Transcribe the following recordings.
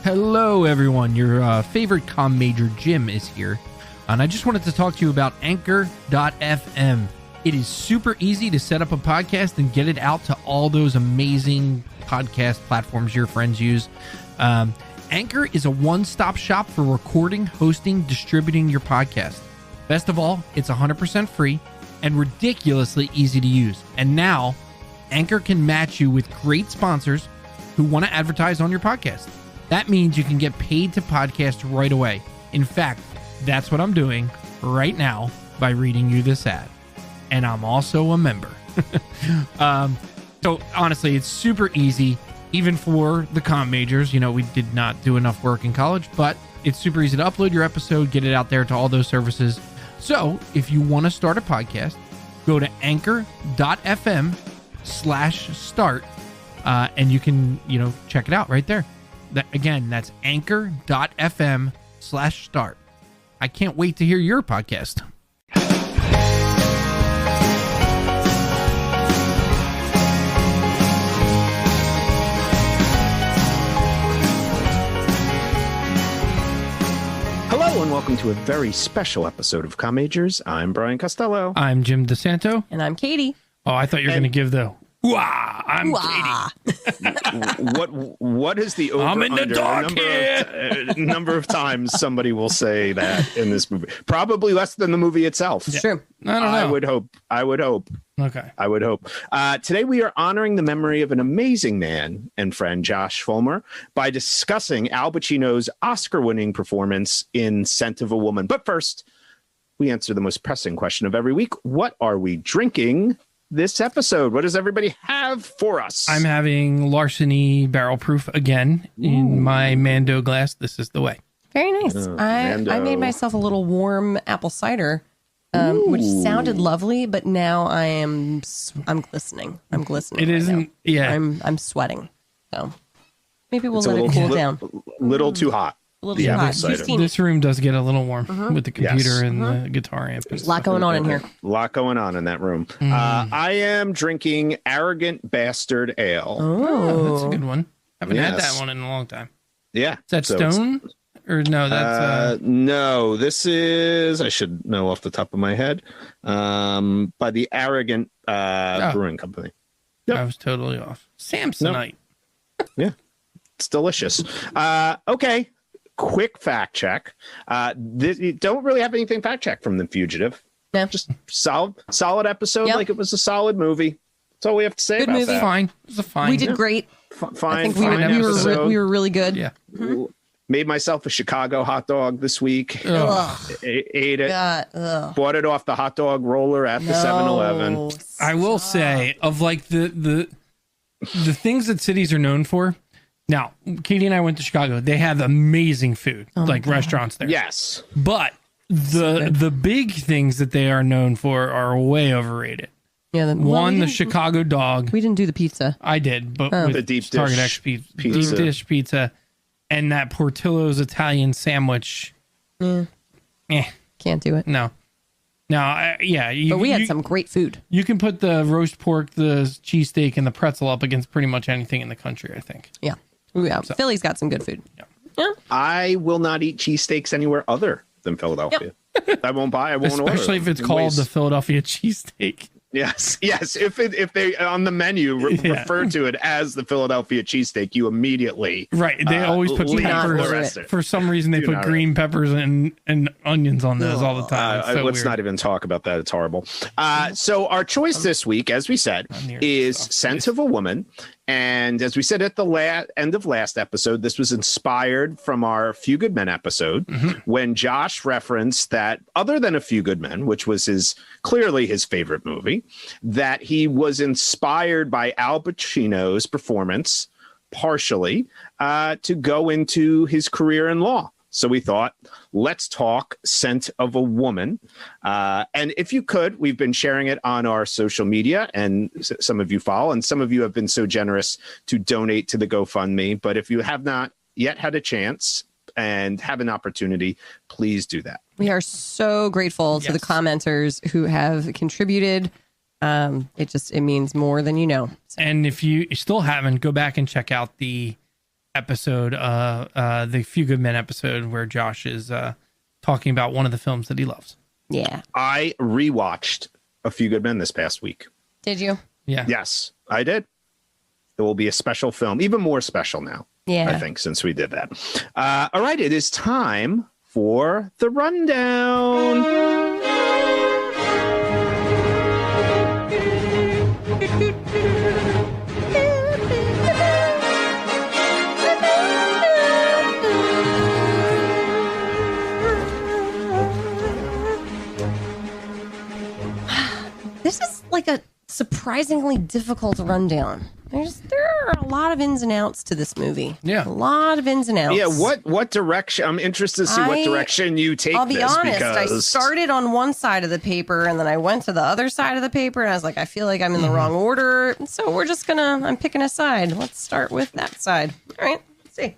Hello, everyone. Your favorite comm major, Jim, is here. And I just wanted to talk to you about Anchor.fm. It is super easy to set up a podcast and get it out to all those amazing podcast platforms your friends use. Anchor is a one-stop shop for recording, hosting, distributing your podcast. Best of all, it's 100% free and ridiculously easy to use. And now, Anchor can match you with great sponsors who want to advertise on your podcast. That means you can get paid to podcast right away. In fact, that's what I'm doing right now by reading you this ad. And I'm also a member. So honestly, it's super easy, even for the comm majors. You know, we did not do enough work in college, but it's super easy to upload your episode, get it out there to all those services. So if you want to start a podcast, go to anchor.fm/start, and you can, check it out right there. That's anchor.fm/start. I can't wait to hear your podcast. Hello and welcome to a very special episode of Comm Majors. I'm Brian Costello. I'm Jim DeSanto. And I'm Katie. Oh, I thought you were going to give the "Wah, I'm Wah." Katie." What is the over I'm in the dark number of times somebody will say that in this movie? Probably less than the movie itself. It's true. I don't know. I would hope. Okay. I would hope. Today we are honoring the memory of an amazing man and friend, Josh Fulmer, by discussing Al Pacino's Oscar-winning performance in Scent of a Woman. But first, we answer the most pressing question of every week. What are we drinking this episode? What does everybody have for us? I'm having Larceny Barrel Proof again in my Mando glass. This is the way. Very nice. I made myself a little warm apple cider, which sounded lovely, but now I'm glistening. I'm glistening. It isn't. Yeah. I'm sweating. So maybe we'll It's let it cool down. Little too hot. A little too hot. You've seen This room does get a little warm with the computer and the guitar amp. There's a lot going on in here. A lot going on in that room. I am drinking Arrogant Bastard Ale. Oh, that's a good one. Haven't had Yes. that one in a long time. Yeah. Is that So Stone? Or no, that's... no, this is, I should know off the top of my head, by the Arrogant Brewing Company. Yep. I was totally off. Samsonite. Yeah. It's delicious. Okay. Quick fact check. You don't really have anything fact check from The Fugitive. No. Just solid episode. Yep. Like it was a solid movie. That's all we have to say Good about movie. that. Fine. It was a fine. We did great. Fine. I think fine episode. we were really good. Yeah. Made myself a Chicago hot dog this week. Ugh. Ate it. God, ugh. Bought it off the hot dog roller at the 7-Eleven. I will say, of like the things that cities are known for. Now, Katie and I went to Chicago. They have amazing food, like restaurants there. Yes. But the big things that they are known for are way overrated. Yeah. The Chicago dog. We didn't do the pizza. I did, but with The deep Target dish X pizza. pizza. Deep dish pizza, and that Portillo's Italian sandwich. Yeah. Can't do it. No. Now, But we had some great food. You can put the roast pork, the cheesesteak, and the pretzel up against pretty much anything in the country, I think. Yeah. Philly's got some good food. Yeah. I will not eat cheesesteaks anywhere other than Philadelphia. I won't buy. I won't order. Especially if it's called the Philadelphia cheesesteak. Yes. If they on the menu refer to it as the Philadelphia cheesesteak, you immediately Right. They always put peppers. For some reason, they put green peppers and onions on those all the time. It's so let's weird. not even talk about that. It's horrible. So our choice this week, as we said, is Scent of a Woman. And as we said at the end of last episode, this was inspired from our Few Good Men episode when Josh referenced that other than A Few Good Men, which was clearly his favorite movie, that he was inspired by Al Pacino's performance partially to go into his career in law. So we thought, let's talk Scent of a Woman. And if you could, we've been sharing it on our social media, and some of you follow, and some of you have been so generous to donate to the GoFundMe. But if you have not yet had a chance and have an opportunity, please do that. We are so grateful to the commenters who have contributed. It means more than you know. And if you still haven't, go back and check out the episode, the Few Good Men episode, where Josh is talking about one of the films that he loves. Yeah. I rewatched A Few Good Men this past week. Did you? Yeah. Yes, I did. It will be a special film, even more special now. Yeah. I think, since we did that. All right, it is time for the rundown. This is like a surprisingly difficult rundown. There are a lot of ins and outs to this movie. Yeah. A lot of ins and outs. Yeah, what direction? I'm interested to see what direction you take. I'll be this honest, because... I started on one side of the paper and then I went to the other side of the paper and I was like, I feel like I'm in the wrong order. So I'm picking a side. Let's start with that side. All right, let's see.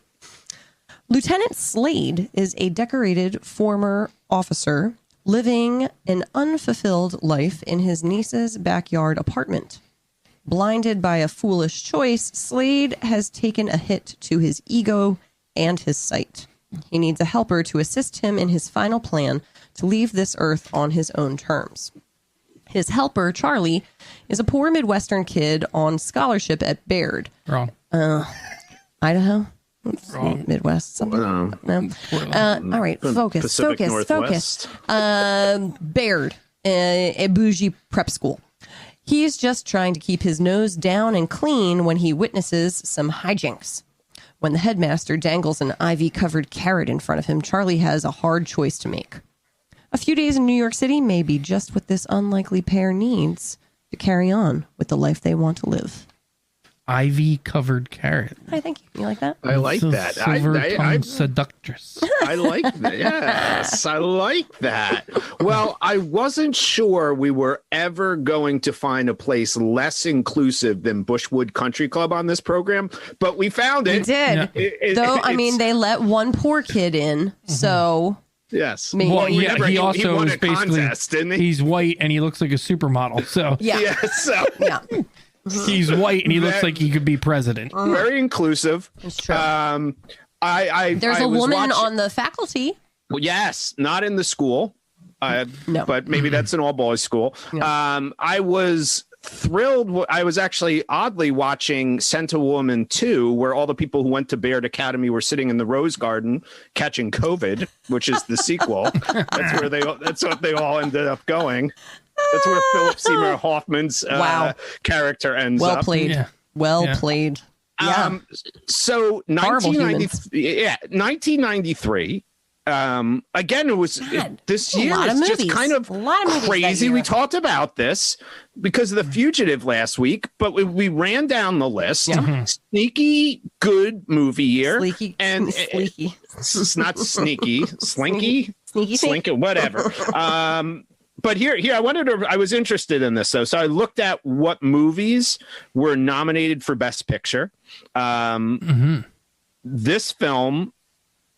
Lieutenant Slade is a decorated former officer living an unfulfilled life in his niece's backyard apartment. Blinded by a foolish choice, Slade has taken a hit to his ego and his sight. He needs a helper to assist him in his final plan to leave this earth on his own terms. His helper, Charlie, is a poor Midwestern kid on scholarship at Baird. Wrong. Idaho? Wrong. Midwest? Something? No. All right, focus. Pacific Focus. Northwest. Baird, a bougie prep school. He's just trying to keep his nose down and clean when he witnesses some hijinks. When the headmaster dangles an ivy-covered carrot in front of him, Charlie has a hard choice to make. A few days in New York City may be just what this unlikely pair needs to carry on with the life they want to live. Ivy-covered carrot. I think you like that. I like that. Silver-tongued seductress. I like that. Yes, I like that. Well, I wasn't sure we were ever going to find a place less inclusive than Bushwood Country Club on this program, but we found it. We did. Yeah. They let one poor kid in, so... Yes. Well, yeah, Remember, he also won is a contest, didn't he? he's white and he looks like a supermodel. So Yeah. So Yeah. he's white and he looks like he could be president. very inclusive. It's true. There's a woman on the faculty. Well, yes, not in the school. No. But maybe that's an all boys school. No. I was thrilled. I was actually oddly watching Scent of a Woman 2, where all the people who went to Baird Academy were sitting in the Rose Garden catching COVID, which is the sequel. That's what they all ended up going. That's where Philip Seymour Hoffman's character ends up. Well played. Yeah. Well Yeah. played. Yeah. So 1993. Again, it was this year. lot of It's just movies. kind of A lot of movies that crazy. year. We talked about this because of The Fugitive last week, but we ran down the list. Yeah. Sneaky good movie year, Sleeky. and Sleeky. it's not sneaky, slinky, Sneaky. slinky, whatever. But here, I was interested in this though. So I looked at what movies were nominated for Best Picture. This film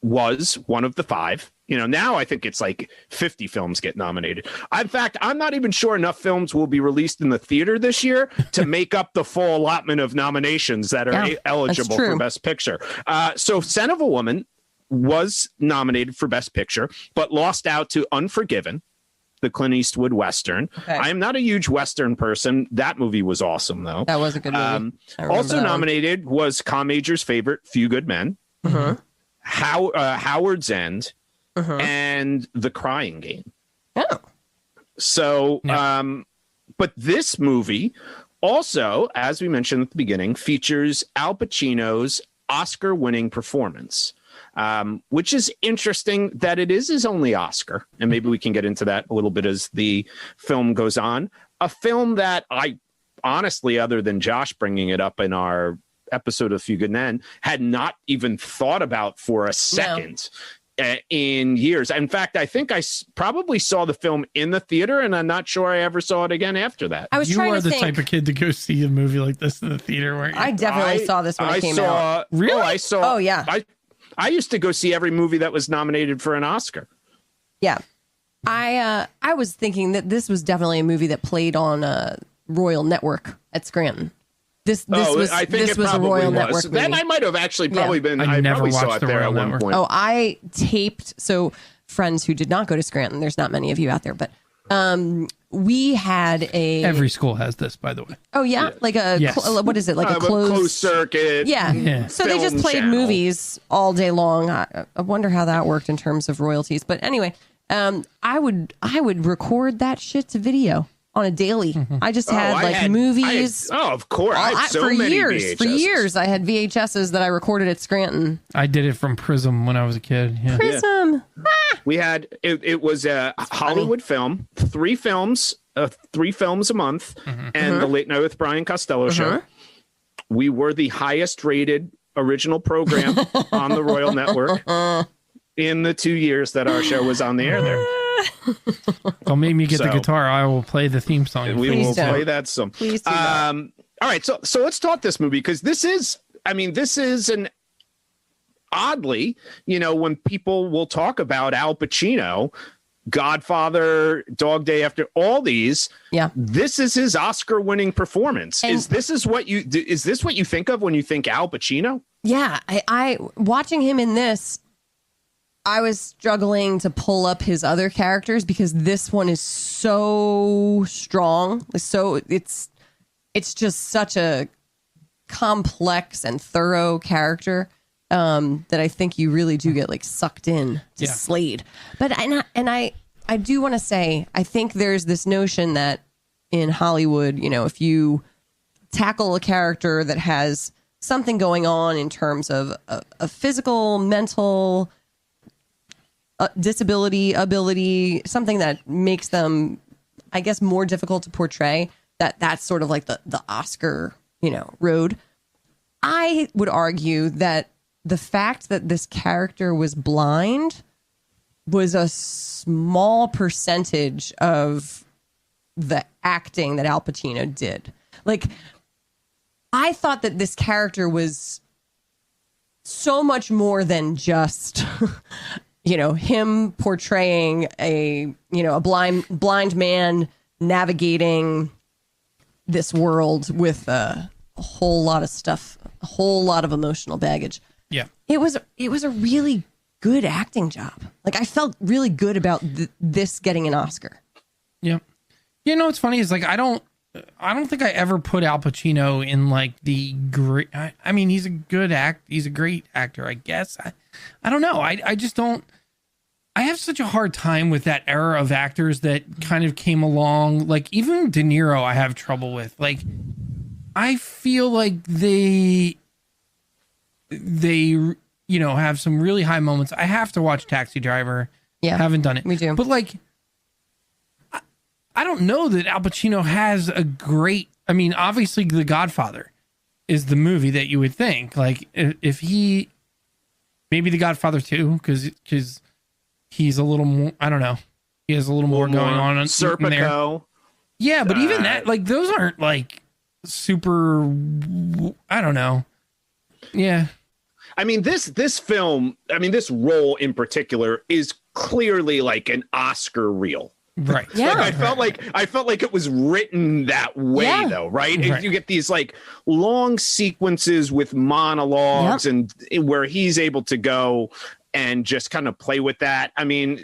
was one of the 5. Now I think it's like 50 films get nominated. In fact, I'm not even sure enough films will be released in the theater this year to make up the full allotment of nominations that are eligible for Best Picture. So Scent of a Woman was nominated for Best Picture, but lost out to Unforgiven, the Clint Eastwood Western. Okay. I am not a huge Western person. That movie was awesome, though. That was a good movie. Also nominated was Comm Major's favorite, Few Good Men, Howard's End, and The Crying Game. Oh. So, but this movie also, as we mentioned at the beginning, features Al Pacino's Oscar-winning performance. Which is interesting that it is his only Oscar. And maybe we can get into that a little bit as the film goes on. A film that I honestly, other than Josh bringing it up in our episode of Few Good Men, had not even thought about for a second in years. In fact, I think I probably saw the film in the theater, and I'm not sure I ever saw it again after that. You are the type of kid to go see a movie like this in the theater, weren't you? I definitely saw this when it came out. Really? I saw. Oh, yeah. I used to go see every movie that was nominated for an Oscar. Yeah. I was thinking that this was definitely a movie that played on Royal Network at Scranton. This was I think this it was a probably Royal was. Network movie. Then I might have actually probably been. I never probably saw watched it the there Royal at one Network. point. Oh, I taped. So friends who did not go to Scranton, there's not many of you out there, but we had Every school has this, by the way. Oh yeah, like Yes. what is it? Like a closed circuit. Yeah. So they just film played channel. movies all day long. I wonder how that worked in terms of royalties. But anyway, I would record that shit to video on a daily. I just had movies. Of course. I had so for many years. VHSs. For years, I had VHSs that I recorded at Scranton. I did it from Prism when I was a kid. Yeah. Prism. We had it was a Hollywood film, three films a month, and the Late Night with Brian Costello show. We were the highest rated original program on the Royal Network in the 2 years that our show was on the air there. Don't make me get the guitar. I will play the theme song. We will play that song. Please do that. All right, so let's talk this movie, because this is an oddly, when people will talk about Al Pacino, Godfather, Dog Day After, all these, this is his Oscar-winning performance. And is this what you think of when you think Al Pacino? Yeah, I watching him in this, I was struggling to pull up his other characters because this one is so strong. So it's just such a complex and thorough character that I think you really do get like sucked in to Slade. But I do want to say, I think there's this notion that in Hollywood, if you tackle a character that has something going on in terms of a physical, mental disability, ability, something that makes them, I guess, more difficult to portray, that's sort of like the Oscar, road. I would argue that the fact that this character was blind was a small percentage of the acting that Al Pacino did. Like, I thought that this character was so much more than just him portraying a blind man navigating this world with a whole lot of stuff, a whole lot of emotional baggage. Yeah. It was a really good acting job. Like, I felt really good about this getting an Oscar. Yeah. What's funny is, like, I don't think I ever put Al Pacino in like the great. I mean, he's a great actor, I guess. I don't know. I just don't. I have such a hard time with that era of actors that kind of came along. Like, even De Niro, I have trouble with. Like, I feel like they have some really high moments. I have to watch Taxi Driver. Yeah, haven't done it. Me too. But like, I don't know that Al Pacino has a great. I mean, obviously, The Godfather is the movie that you would think. Like, if he, maybe The Godfather 2, because he's a little more. I don't know. He has a little more going on Serpico. Yeah, but even that, like, those aren't like super. I don't know. Yeah. I mean, this film, this role in particular is clearly like an Oscar reel. Right. Yeah. Like, I felt like it was written that way, though, right? Right. You get these like long sequences with monologues and where he's able to go and just kind of play with that. I mean,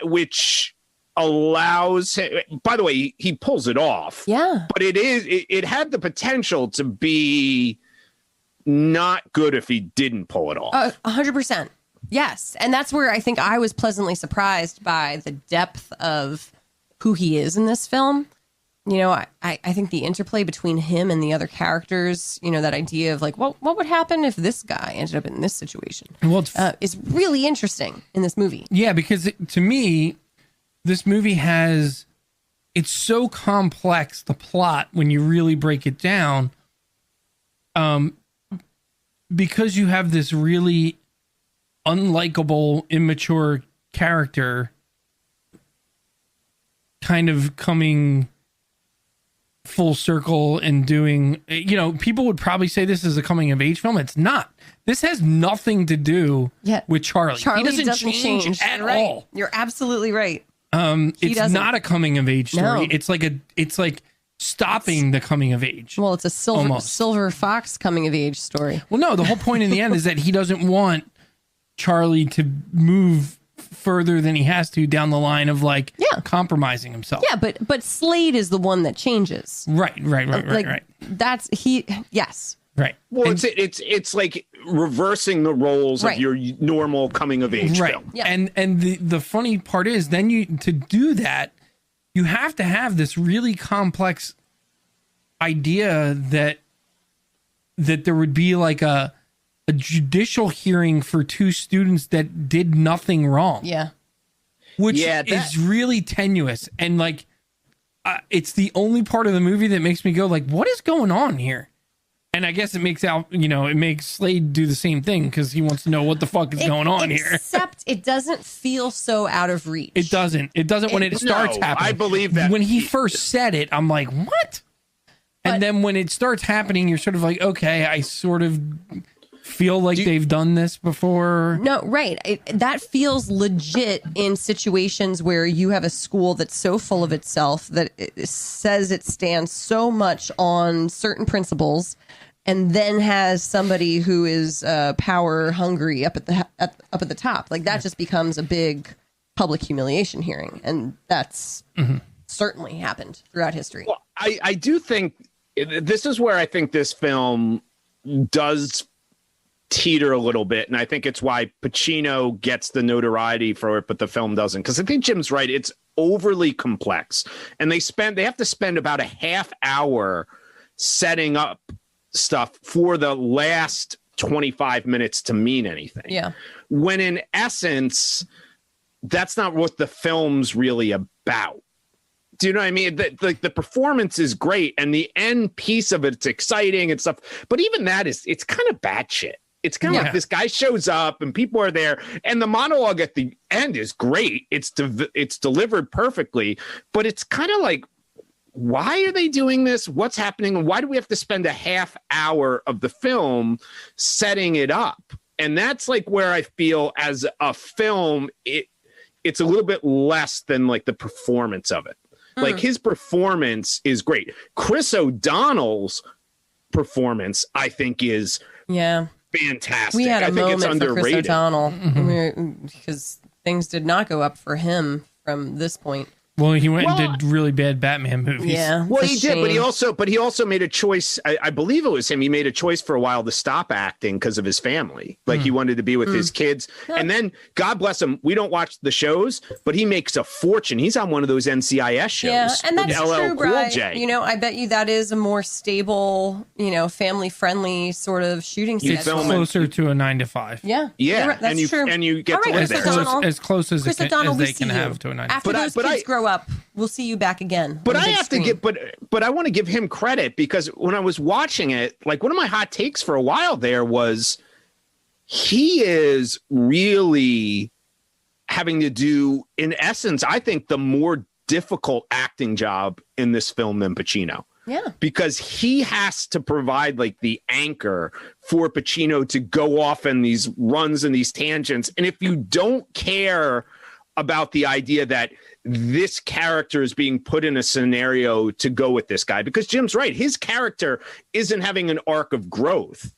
which allows, by the way, he pulls it off. Yeah. But it had the potential to be not good if he didn't pull it off. 100%. Yes. And that's where I think I was pleasantly surprised by the depth of who he is in this film. I think the interplay between him and the other characters, that idea of like, what would happen if this guy ended up in this situation? Well, is really interesting in this movie. Yeah, because to me, this movie it's so complex, the plot, when you really break it down, because you have this really unlikable, immature character kind of coming full circle and doing, people would probably say this is a coming of age film. It's not. This has nothing to do with Charlie. Charlie he doesn't change at right. all. You're absolutely right. It's not a coming of age story. No. It's like stopping the coming of age. Well, it's a silver fox coming of age story. Well, no, the whole point in the end is that he doesn't want Charlie to move further than he has to down the line of like compromising himself. Yeah, but Slade is the one that changes. Right. That's yes. Right. Well, it's like reversing the roles of your normal coming of age film. Yeah. And the funny part is then to do that, you have to have this really complex idea that there would be like a judicial hearing for two students that did nothing wrong. Yeah. Which is really tenuous. And like, it's the only part of the movie that makes me go like, what is going on here? And I guess it makes Slade do the same thing because he wants to know what the fuck is going on here. Except it doesn't feel so out of reach. It doesn't when it starts happening. I believe that. When he first said it, I'm like, what? And then when it starts happening, you're sort of like, okay, I sort of feel like they've done this before. No, right. That feels legit in situations where you have a school that's so full of itself that it says it stands so much on certain principles, and then has somebody who is power hungry up at the top. Like that just becomes a big public humiliation hearing, and that's certainly happened throughout history. Well, I do think this is where I think this film does teeter a little bit, and I think it's why Pacino gets the notoriety for it, but the film doesn't. Because I think Jim's right; it's overly complex, and they have to spend about a half hour setting up stuff for the last 25 minutes to mean anything. Yeah. When in essence, that's not what the film's really about. Do you know what I mean? The performance is great, and the end piece of it's exciting and stuff. But even that it's kind of bad shit. It's kind of like this guy shows up and people are there, and the monologue at the end is great. It's delivered perfectly, but it's kind of like, why are they doing this? What's happening? And why do we have to spend a half hour of the film setting it up? And that's like where I feel as a film, it's a little bit less than like the performance of it. Like his performance is great. Chris O'Donnell's performance, I think, is fantastic. We had a I think moment it's underrated. for Chris O'Donnell because things did not go up for him from this point. Well, he went and did really bad Batman movies. Yeah. Well, he did, but he also made a choice. I believe it was him. He made a choice for a while to stop acting because of his family. Like he wanted to be with his kids. And then, God bless him, we don't watch the shows, but he makes a fortune. He's on one of those NCIS shows. Yeah, and that's true, Brian. J. You know, I bet you that is a more stable, family-friendly sort of shooting schedule. It's closer to a 9 to 5. Yeah. Yeah, right, that's true. And you get to right, live as close as Chris they O'Donnell, can have to a 9 to 5. After those kids grow up, we'll see you back again. But I have to give, but I want to give him credit because when I was watching it, like one of my hot takes for a while there was he is really having to do, in essence, I think the more difficult acting job in this film than Pacino. Yeah. Because he has to provide like the anchor for Pacino to go off in these runs and these tangents. And if you don't care about the idea that this character is being put in a scenario to go with this guy, because Jim's right, his character isn't having an arc of growth.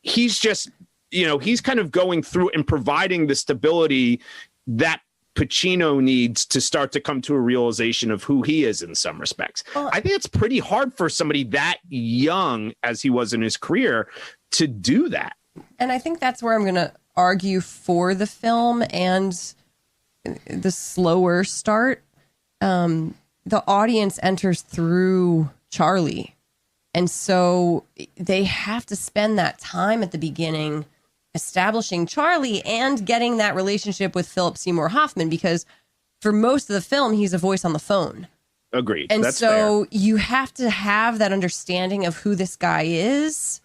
He's just, he's kind of going through and providing the stability that Pacino needs to start to come to a realization of who he is in some respects. I think it's pretty hard for somebody that young as he was in his career to do that. And I think that's where I'm going to argue for the film and the slower start. The audience enters through Charlie. And so they have to spend that time at the beginning establishing Charlie and getting that relationship with Philip Seymour Hoffman, because for most of the film, he's a voice on the phone. Agreed. And That's so fair. you have to have that understanding of who this guy is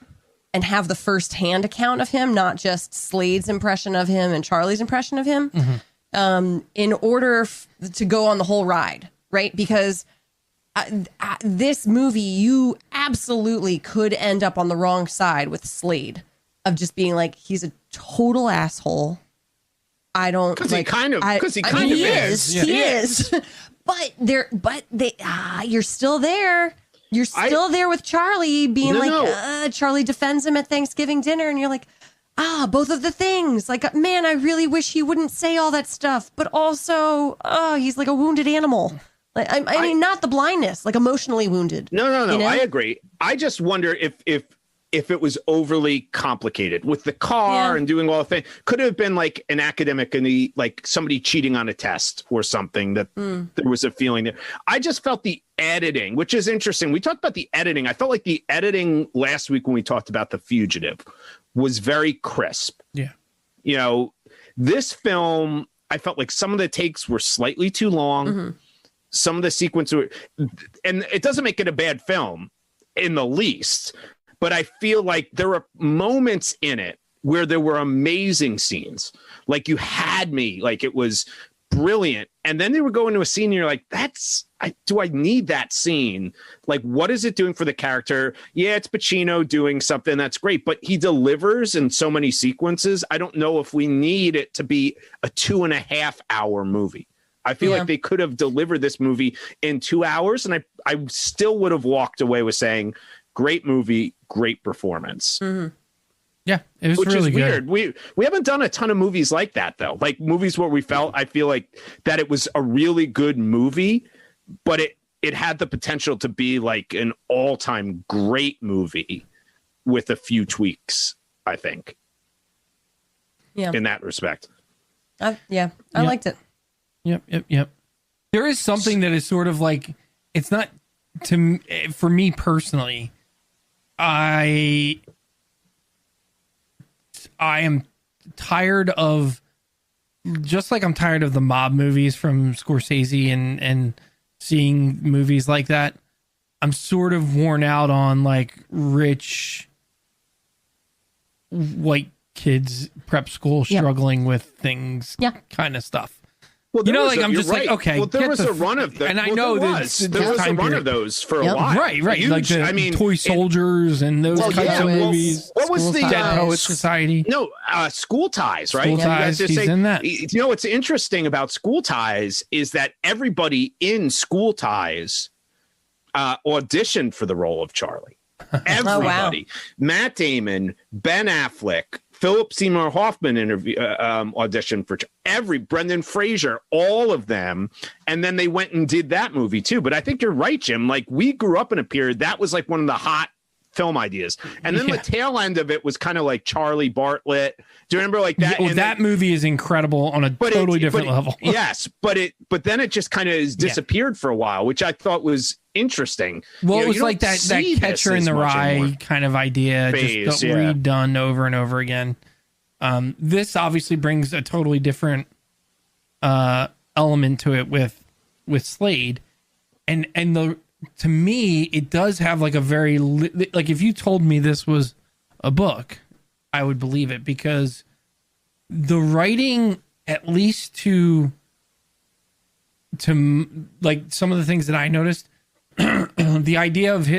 and have the firsthand account of him, not just Slade's impression of him and Charlie's impression of him, in order to go on the whole ride, right? Because this movie, you absolutely could end up on the wrong side with Slade of just being like, he's a total asshole. I don't because like, he kind of is. Yeah. He is. But you're still there. You're still there with Charlie being Charlie defends him at Thanksgiving dinner. And you're like, both of the things. Like, man, I really wish he wouldn't say all that stuff. But also, he's like a wounded animal. Like, I mean, not the blindness, like emotionally wounded. No. You know? I agree. I just wonder if it was overly complicated with the car and doing all the things. Could have been like an academic and like somebody cheating on a test or something that there was a feeling there. I just felt the editing, which is interesting. We talked about the editing. I felt like the editing last week when we talked about The Fugitive was very crisp. Yeah. You know, this film, I felt like some of the takes were slightly too long. Mm-hmm. Some of the sequences, and it doesn't make it a bad film in the least, but I feel like there were moments in it where there were amazing scenes. Like you had me, like it was brilliant. And then they would go into a scene and you're like, do I need that scene? Like, what is it doing for the character? Yeah, it's Pacino doing something that's great, but he delivers in so many sequences. I don't know if we need it to be a 2.5 hour movie. I feel like they could have delivered this movie in 2 hours, and I still would have walked away with saying, great movie, great performance. Mm-hmm. Yeah, it was which really is good. Weird. We haven't done a ton of movies like that, though. Like movies where I feel like that it was a really good movie, but it had the potential to be like an all-time great movie with a few tweaks, I think. Yeah. In that respect. I liked it. Yep. There is something that is sort of like, it's not for me personally. I am tired of, just like I'm tired of the mob movies from Scorsese and seeing movies like that. I'm sort of worn out on like rich white kids prep school struggling with things kind of stuff. Well, I'm just right. Like, okay. Well, there was a run of them. And I know there was a run of those for a while. Right. Huge, like the Toy Soldiers and those kinds of movies. What was the Dead Poets Society? No, School Ties, right? School Ties, he's in that. You know, what's interesting about School Ties is that everybody in School Ties auditioned for the role of Charlie. Everybody. Matt Damon, Ben Affleck, Philip Seymour Hoffman auditioned for Brendan Fraser, all of them. And then they went and did that movie too. But I think you're right, Jim. Like we grew up in a period that was like one of the hot film ideas. And then the tail end of it was kind of like Charlie Bartlett. Do you remember like that? Yeah, that movie is incredible on a totally different level. Yes. But then it just kind of disappeared for a while, which I thought was interesting. Well, it was like that Catcher in the Rye kind of idea, just redone over and over again. This obviously brings a totally different element to it with Slade, and to me it does have like a very like if you told me this was a book, I would believe it, because the writing, at least to like some of the things that I noticed. The idea of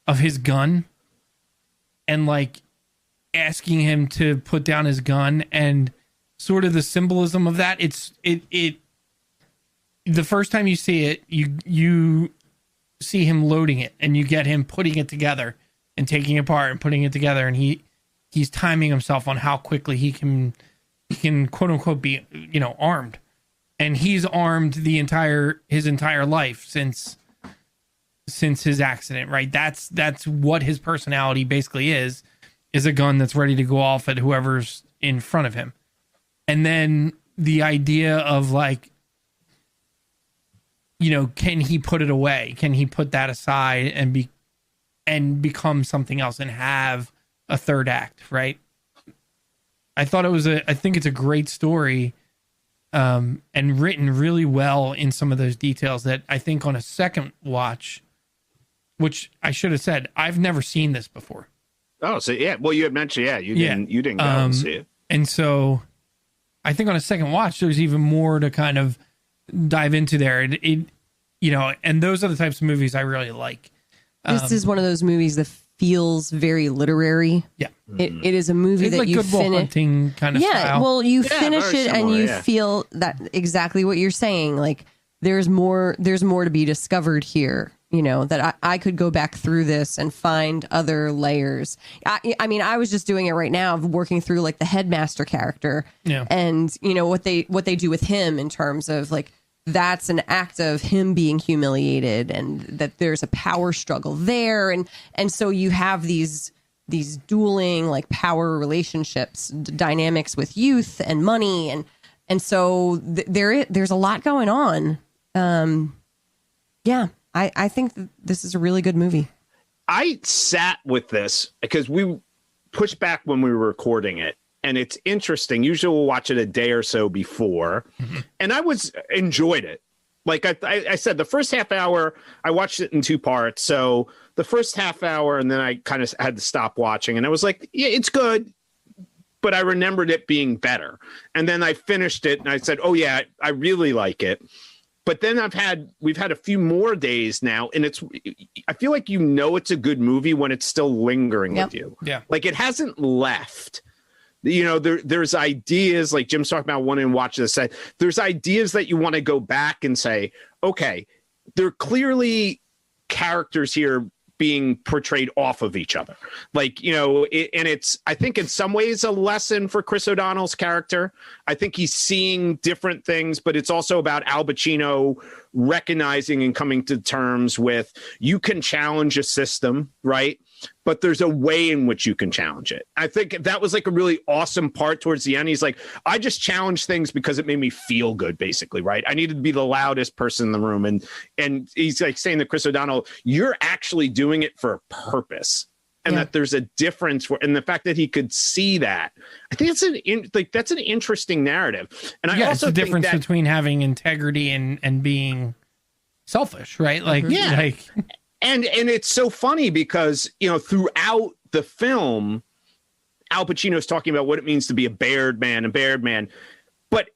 of his gun and like asking him to put down his gun and sort of the symbolism of that. The first time you see it, you see him loading it and you get him putting it together and taking it apart and putting it together, and he's timing himself on how quickly he can quote unquote be armed. And he's armed his entire life since his accident, right? That's what his personality basically is a gun that's ready to go off at whoever's in front of him. And then the idea of like, can he put it away? Can he put that aside and become something else and have a third act, right? I think it's a great story. And written really well in some of those details that I think on a second watch, which I should have said, I've never seen this before. Oh, so yeah. Well, you had mentioned, you didn't go and see it. And so I think on a second watch, there's even more to kind of dive into there. And those are the types of movies I really like. This is one of those movies that feels very literary. Yeah. It is a movie that like you Good Will Hunting kind of style. Well, you finish it and you feel that exactly what you're saying. Like there's more to be discovered here. you know, that I could go back through this and find other layers. I mean, I was just doing it right now, of working through like the headmaster character, and you know what they do with him in terms of like, that's an act of him being humiliated, and that there's a power struggle there, and so you have these dueling like power relationships, dynamics with youth and money, and so there's a lot going on. Yeah, I think this is a really good movie. I sat with this because we pushed back when we were recording it, and it's interesting. Usually we'll watch it a day or so before, and I enjoyed it. Like I said, the first half hour, I watched it in 2 parts. So the first half hour, and then I kind of had to stop watching, and I was like, yeah, it's good, but I remembered it being better. And then I finished it, and I said, oh yeah, I really like it. But then we've had a few more days now, and I feel like, you know, it's a good movie when it's still lingering with you. Yeah. Like, it hasn't left. You know, there's ideas like Jim's talking about wanting to watch this. There's ideas that you want to go back and say, okay, there are clearly characters here being portrayed off of each other. Like, you know, and it's, I think in some ways a lesson for Chris O'Donnell's character. I think he's seeing different things, but it's also about Al Pacino recognizing and coming to terms with, you can challenge a system, right? But there's a way in which you can challenge it. I think that was like a really awesome part towards the end. He's like, I just challenged things because it made me feel good, basically, right? I needed to be the loudest person in the room. And he's like saying to Chris O'Donnell, you're actually doing it for a purpose. And that there's a difference and the fact that he could see that, I think that's an interesting narrative. And I also it's the difference between having integrity and being selfish, right? Like, And it's so funny because, you know, throughout the film, Al Pacino's talking about what it means to be a Baird man. But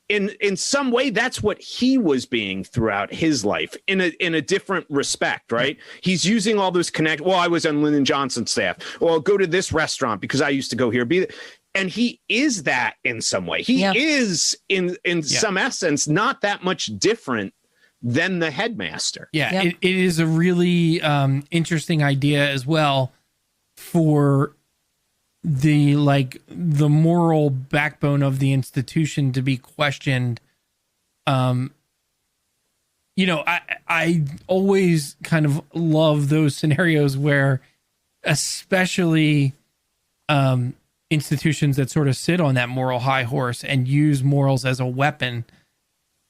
in some way, that's what he was being throughout his life in a different respect, right? He's using all those well, I was on Lyndon Johnson's staff. Well, I'll go to this restaurant because I used to go here. And he is that in some way. He is in some essence not that much different than the headmaster. It is a really interesting idea as well for the moral backbone of the institution to be questioned. You know, I always kind of love those scenarios where, especially institutions that sort of sit on that moral high horse and use morals as a weapon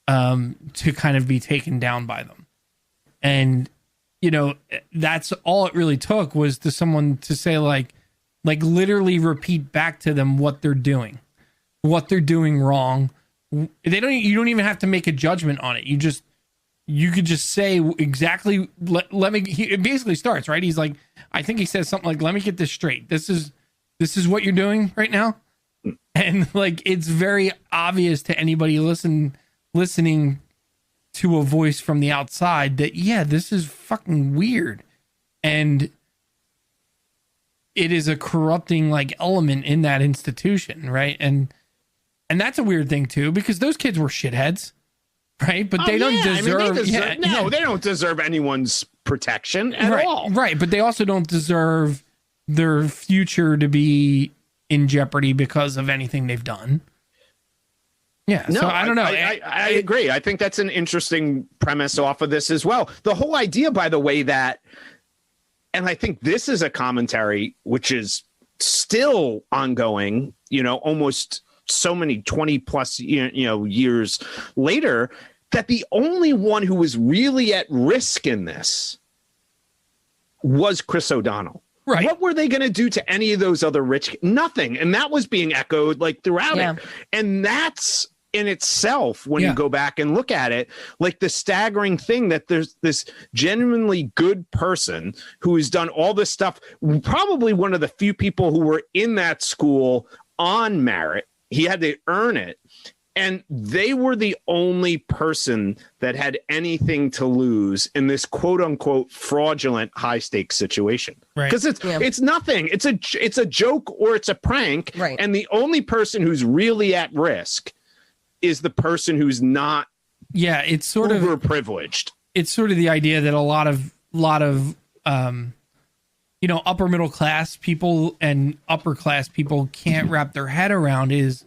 to kind of be taken down by them. And, you know, that's all it really took was to someone to say like literally repeat back to them what they're doing wrong. You don't even have to make a judgment on it. You could just say exactly, it basically starts, right? He's like, I think he says something like, let me get this straight. This is what you're doing right now. And like, it's very obvious to anybody listening to a voice from the outside that, this is fucking weird. And it is a corrupting like element in that institution. Right. And that's a weird thing too, because those kids were shitheads, right? But they don't deserve, they don't deserve anyone's protection at all. Right. But they also don't deserve their future to be in jeopardy because of anything they've done. Yeah, no, so I don't know. I agree. I think that's an interesting premise off of this as well. The whole idea, by the way, that, and I think this is a commentary which is still ongoing, you know, almost so many 20 plus, years later, that the only one who was really at risk in this was Chris O'Donnell. Right. What were they going to do to any of those other rich? Nothing. And that was being echoed like throughout it. And that's in itself, when you go back and look at it, like the staggering thing that there's this genuinely good person who has done all this stuff, probably one of the few people who were in that school on merit. He had to earn it. And they were the only person that had anything to lose in this quote unquote fraudulent high stakes situation. Because it's nothing. It's a joke or it's a prank. Right. And the only person who's really at risk is the person who's not it's sort of overprivileged. It's sort of the idea that a lot of lot of upper middle class people and upper class people can't wrap their head around is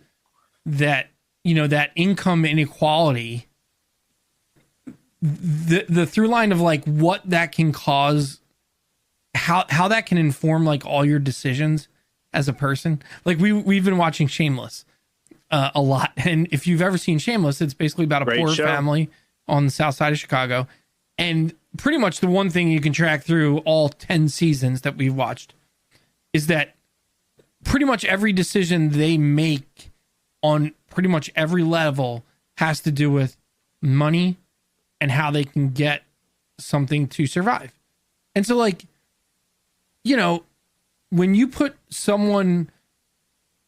that that income inequality, the through line of like what that can cause, how that can inform like all your decisions as a person. Like we've been watching Shameless a lot, and if you've ever seen Shameless, it's basically about a Great poor show. family on the south side of Chicago, and pretty much the one thing you can track through all 10 seasons that we've watched is that pretty much every decision they make on pretty much every level has to do with money and how they can get something to survive. And so like, when you put someone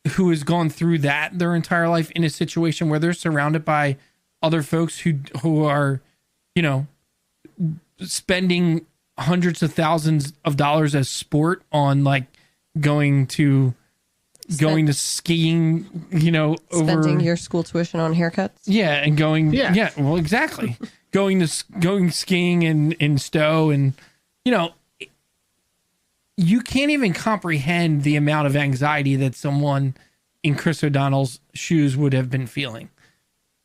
who has gone through that their entire life in a situation where they're surrounded by other folks who are, spending hundreds of thousands of dollars as sport on like going to skiing, Spending your school tuition on haircuts. Yeah, and going. Yeah, well, exactly. going skiing in Stowe, and you can't even comprehend the amount of anxiety that someone in Chris O'Donnell's shoes would have been feeling.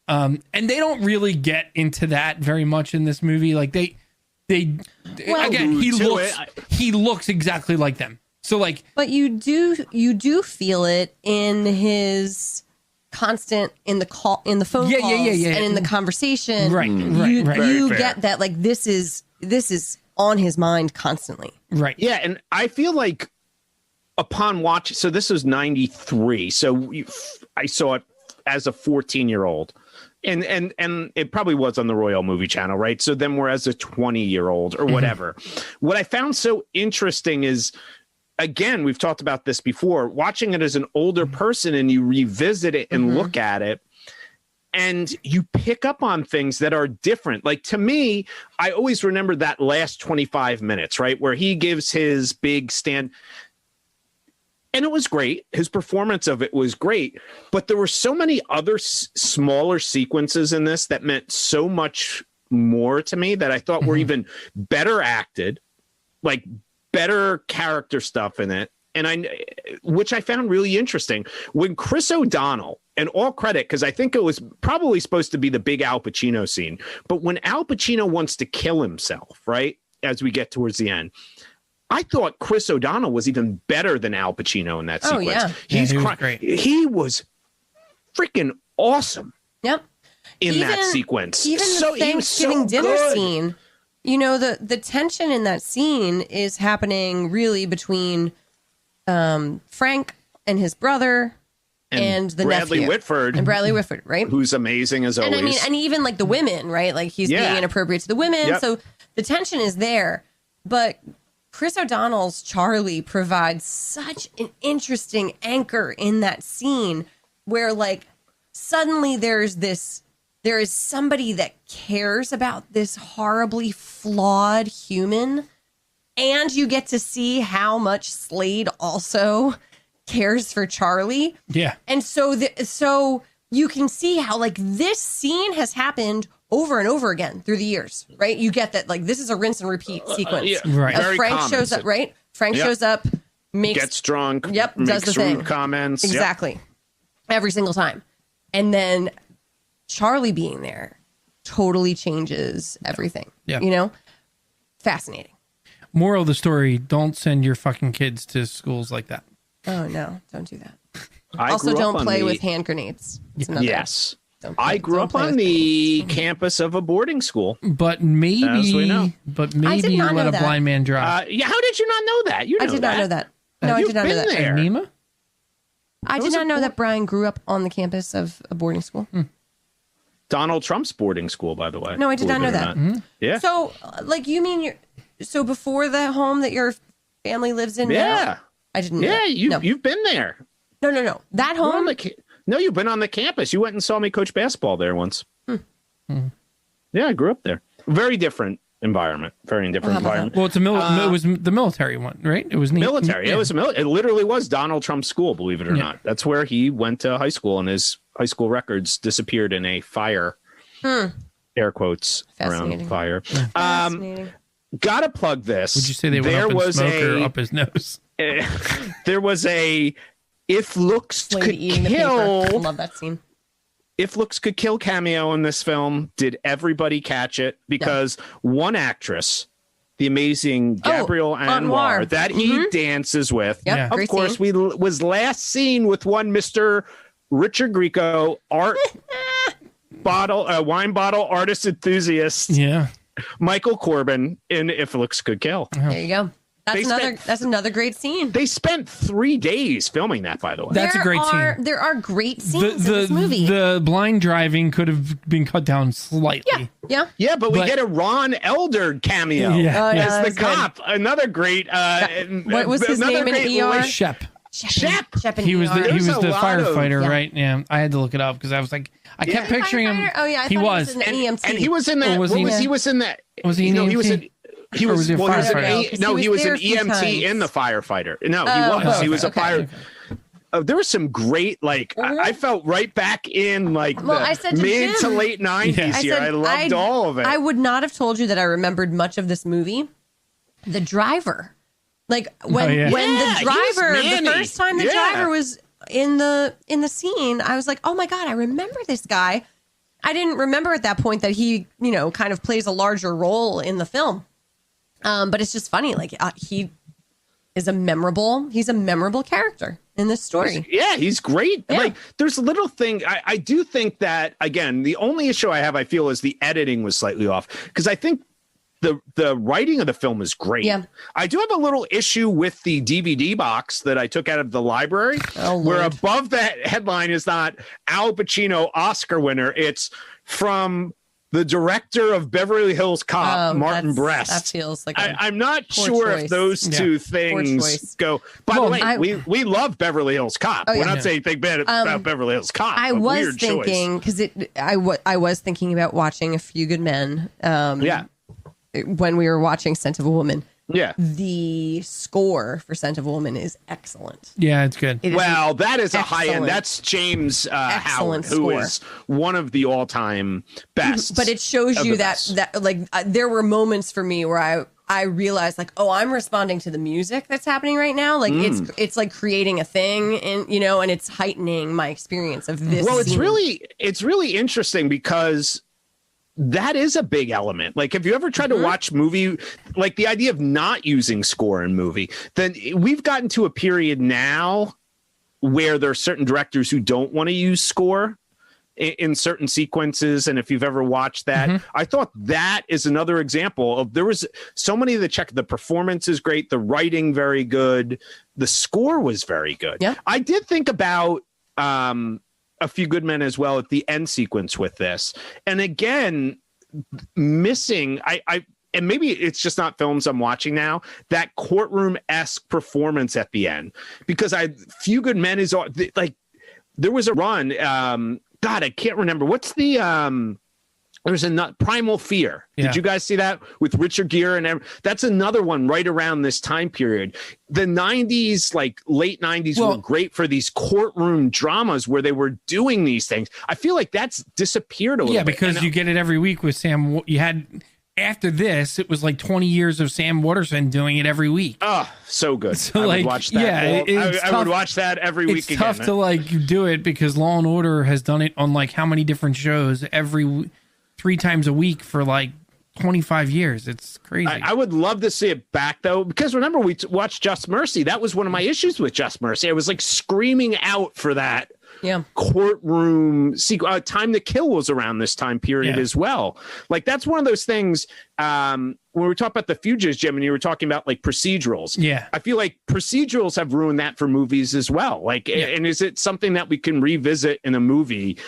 And they don't really get into that very much in this movie. Like again, he looks exactly like them. So like, but you do feel it in his constant in the phone calls and in the conversation. Right. You get that like this is on his mind constantly. Right. Yeah, and I feel like upon watching, so this was 93. So I saw it as a 14-year-old. And it probably was on the Royal Movie Channel, right? So then we're as a 20-year-old or whatever. What I found so interesting is, again, we've talked about this before, watching it as an older person and you revisit it and look at it and you pick up on things that are different. Like to me, I always remember that last 25 minutes, right? Where he gives his big stand. And it was great. His performance of it was great. But there were so many other smaller sequences in this that meant so much more to me that I thought were even better acted, like better character stuff in it. And which I found really interesting. When Chris O'Donnell, and all credit, because I think it was probably supposed to be the big Al Pacino scene, but when Al Pacino wants to kill himself, right, as we get towards the end, I thought Chris O'Donnell was even better than Al Pacino in that sequence. Yeah. He was great. He was freaking awesome. Yep. In that sequence. Even the Thanksgiving dinner scene, the tension in that scene is happening really between Frank and his brother and the Bradley nephew. Whitford. And Bradley Whitford, right? Who's amazing as always. And I mean, and even like the women, right? Like he's being inappropriate to the women. Yep. So the tension is there. But Chris O'Donnell's Charlie provides such an interesting anchor in that scene where like suddenly there is somebody that cares about this horribly flawed human, and you get to see how much Slade also cares for Charlie. Yeah. And so you can see how like this scene has happened over and over again through the years, right? You get that like this is a rinse and repeat sequence. Right. Very Frank common. shows up, right? Frank shows up, gets drunk, does makes the thing. rude comments. Exactly. Every single time. And then Charlie being there totally changes everything. Yeah. Fascinating. Moral of the story, don't send your fucking kids to schools like that. Oh no, don't do that. I Also, grew up don't on play with hand grenades. It's another- Yes. don't I grew don't up play on with the campus of a boarding school. But As we know. maybe not let know a that. blind man drive. Yeah, how did you not know that? You I know did not know that. No, I You've did not know been that. there. Nima? I did was not a know that Brian grew up on the campus of a boarding school. Donald Trump's boarding school, by the way. No, I did not Believe know it or that. not. Yeah. So, like, you mean so before the home that your family lives in now? Yeah. I didn't know Yeah, that. No. you've been there. No. That You're on home? the no, you've been on the campus. You went and saw me coach basketball there once. Yeah, I grew up there. Very different environment. Very different environment. Well, it was the military one, right? It was Military. Yeah. It was it literally was Donald Trump's school, believe it or not. That's where he went to high school, and his high school records disappeared in a fire. Air quotes around Fascinating. fire. Fascinating. gotta plug this. Would you say they went up in smoke or up his nose? There was a If Looks Could Kill. I love that scene. If Looks Could Kill cameo in this film. Did everybody catch it? Because one actress, the amazing Gabrielle Anwar, that he dances with, of course, was last seen with one Mr. Richard Grieco, wine bottle artist enthusiast. Yeah. Michael Corbin in If Looks Could Kill. There you go. That's another great scene. They spent 3 days filming that, by the way. That's a great scene. There are great scenes in this movie. The blind driving could have been cut down slightly. Yeah, but we get a Ron Elder cameo as the cop. Good. Another great. What was his name in ER? Shep. Shep he was the firefighter, of, right? Yeah, I had to look it up because I was like, I kept picturing him. Oh yeah, he was an EMT, and he was in that. He was in that? Was he an EMT? He was an EMT in the firefighter. No, he was a fire. There was some great, I felt right back in the mid to late 90s here. I loved all of it. I would not have told you that I remembered much of this movie. The driver, when the driver, the first time the driver was in the scene, I was like, oh my God, I remember this guy. I didn't remember at that point that he, kind of plays a larger role in the film. But it's just funny. He is a memorable character in this story. Yeah, he's great. Yeah. There's a little thing. I do think that, again, the only issue I have, I feel, is the editing was slightly off, because I think the writing of the film is great. Yeah. I do have a little issue with the DVD box that I took out of the library, where above that headline is not Al Pacino Oscar winner. It's from the director of Beverly Hills Cop, Martin Brest. That feels like I'm not sure if those two things go. By the way, we love Beverly Hills Cop. We're not saying anything bad about Beverly Hills Cop. I was thinking, because I was thinking about watching A Few Good Men. When we were watching Scent of a Woman. Yeah. The score for Scent of a Woman is excellent. Yeah, it's good. That is a high end. That's James Howard, who is one of the all-time best. But it shows you that there were moments for me where I realized I'm responding to the music that's happening right now. It's like creating a thing, and and it's heightening my experience of this. Well, scene. it's really interesting, because that is a big element. If you ever tried to watch movie, the idea of not using score in movie, then we've gotten to a period now where there are certain directors who don't want to use score in certain sequences. And if you've ever watched that, I thought that is another example of, there was so many that check. The performance is great. The writing, very good. The score was very good. Yeah. I did think about, A Few Good Men as well at the end sequence with this. And again, missing, and maybe it's just not films I'm watching now, that courtroom-esque performance at the end. Because Few Good Men is there was a run, God, I can't remember. What's the there's a Primal Fear. Yeah. Did you guys see that with Richard Gere and that's another one right around this time period. The 90s, late 90s were great for these courtroom dramas where they were doing these things. I feel like that's disappeared a little bit. Yeah, because you get it every week with Sam. You had, after this, it was 20 years of Sam Waterston doing it every week. Oh, so good. So I would watch that. Yeah, I would watch that every week again. It's tough to do it, because Law and Order has done it on how many different shows every 3 times a week for 25 years. It's crazy. I would love to see it back, though, because remember, we watched Just Mercy. That was one of my issues with Just Mercy. I was screaming out for that courtroom sequence. Time to Kill was around this time period as well. That's one of those things, when we talk about The Fugitives, Jim, and you were talking about procedurals. Yeah. I feel like procedurals have ruined that for movies as well. And is it something that we can revisit in a movie?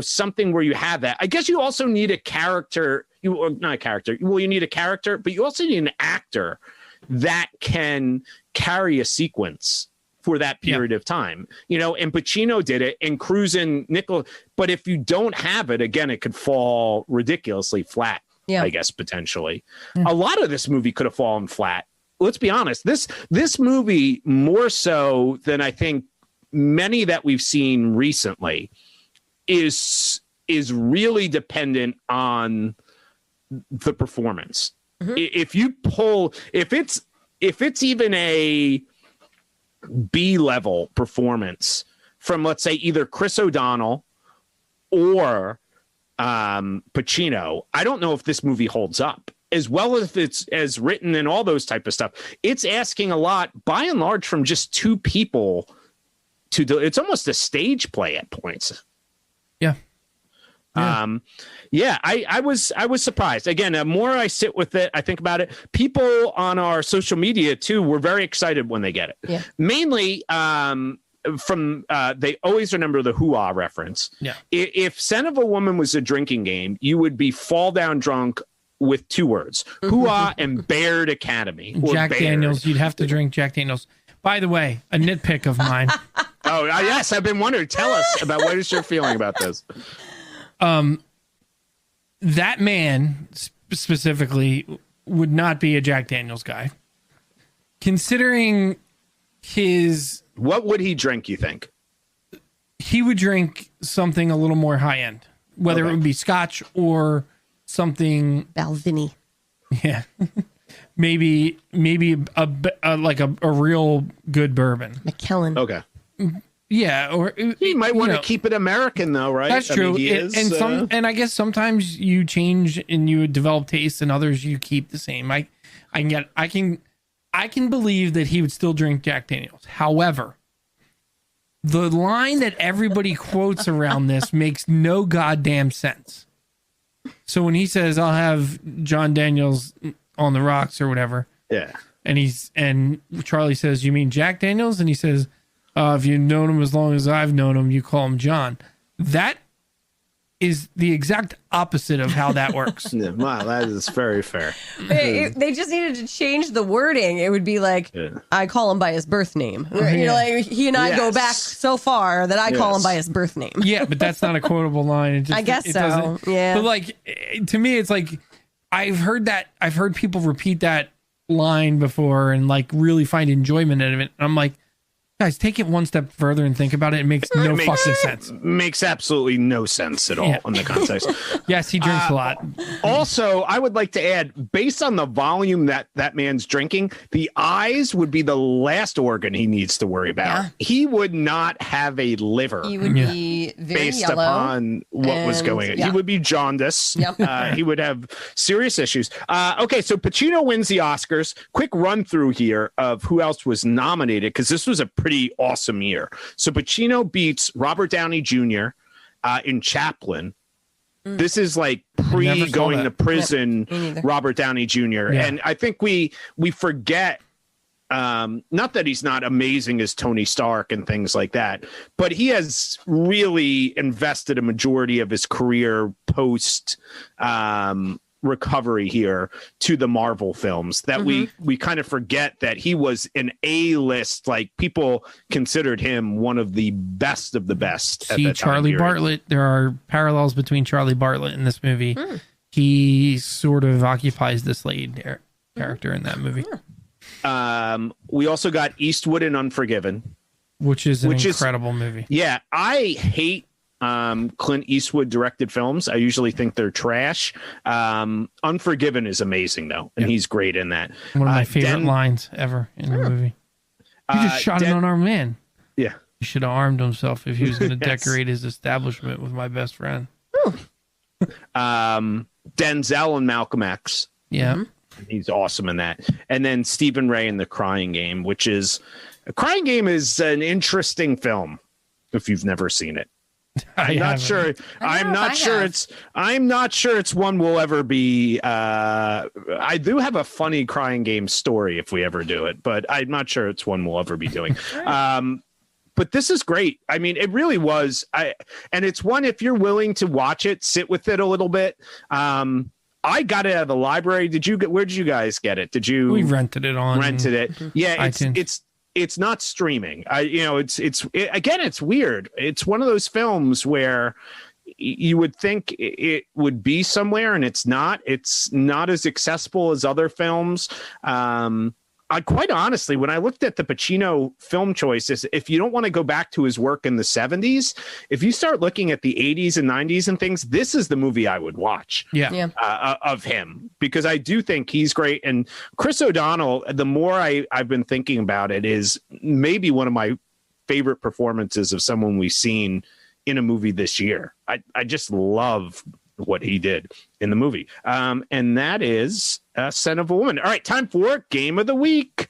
Something where you have that. I guess you also need a character. Not a character. Well, you need a character, but you also need an actor that can carry a sequence for that period of time. And Pacino did it, and Cruise and Nickel. But if you don't have it, again, it could fall ridiculously flat. Yeah. I guess potentially. A lot of this movie could have fallen flat. Let's be honest. This movie, more so than I think many that we've seen recently, is really dependent on the performance. If you pull, if it's even a B level performance from, let's say, either Chris O'Donnell or Pacino, I don't know if this movie holds up as well as it's as written and all those type of stuff. It's asking a lot, by and large, from just two people to do. It's almost a stage play at points. Yeah. I was surprised. Again, the more I sit with it, I think about it. People on our social media too were very excited when they get it. Yeah. Mainly from they always remember the hoo-ah reference. Yeah. If Scent of a Woman was a drinking game, you would be fall down drunk with two words: hoo-ah and Baird Academy. Jack Baird. Daniels. You'd have to drink Jack Daniels. By the way, a nitpick of mine. Oh yes, I've been wondering. Tell us about what is your feeling about this. That man specifically would not be a Jack Daniels guy. Considering what would he drink, you think? He would drink something a little more high end, whether it would be scotch or something. Balvenie. Yeah. maybe a real good bourbon. McKellen. Okay. Yeah, or he might want to keep it American, though, right? That's true. I mean, I guess sometimes you change and you develop tastes, and others you keep the same. I can believe that he would still drink Jack Daniels. However, the line that everybody quotes around this makes no goddamn sense. So when he says, "I'll have John Daniels on the rocks" or whatever, yeah, and Charlie says, "You mean Jack Daniels?" and he says, "If you've known him as long as I've known him, you call him John." That is the exact opposite of how that works. Yeah, wow, that is very fair. They just needed to change the wording. It would be like, I call him by his birth name. You know, like he and I go back so far that I call him by his birth name. Yeah, but that's not a quotable line. I guess so. Yeah. But like, to me, it's like, I've heard people repeat that line before and like really find enjoyment in it. I'm like, guys, take it one step further and think about it. It makes no fucking sense. Makes absolutely no sense at all in the context. Yes, he drinks a lot. Also, I would like to add, based on the volume that man's drinking, the eyes would be the last organ he needs to worry about. Yeah. He would not have a liver. He would be very based yellow upon what was going on. Yeah. He would be jaundice. Yep. He would have serious issues. Okay, so Pacino wins the Oscars. Quick run through here of who else was nominated, because this was a pretty awesome year. So Pacino beats Robert Downey Jr. In Chaplin. This is like pre-going to prison Robert Downey Jr. Yeah. And I think we forget, not that he's not amazing as Tony Stark and things like that, but he has really invested a majority of his career post recovery here to the Marvel films that we kind of forget that he was an A-list, like people considered him one of the best of the best. See, Charlie Bartlett, there are parallels between Charlie Bartlett in this movie. He sort of occupies the Slade character in that movie. We also got Eastwood in Unforgiven, which is an incredible movie. Yeah, I hate Clint Eastwood directed films. I usually think they're trash. Unforgiven is amazing though, and he's great in that. One of my favorite lines ever in the movie. You just shot an unarmed man. Yeah, he should have armed himself if he was going to decorate his establishment with my best friend. Denzel and Malcolm X. Yeah, he's awesome in that. And then Stephen Ray in The Crying Game, which is an interesting film if you've never seen it. I'm not sure it's one we'll ever be. I do have a funny Crying Game story if we ever do it, but I'm not sure it's one we'll ever be doing. But this is great. I mean, it really was. And it's one, if you're willing to watch it, sit with it a little bit. I got it out of the library. Where did you guys get it? We rented it on. Yeah, it's not streaming. It's weird. It's one of those films where you would think it would be somewhere and it's not. It's not as accessible as other films. I quite honestly, when I looked at the Pacino film choices, if you don't want to go back to his work in the 70s, if you start looking at the 80s and 90s and things, this is the movie I would watch of him, because I do think he's great. And Chris O'Donnell, the more I've been thinking about it, is maybe one of my favorite performances of someone we've seen in a movie this year. I just love what he did in the movie. And that is Scent of a Woman. All right, time for Game of the Week.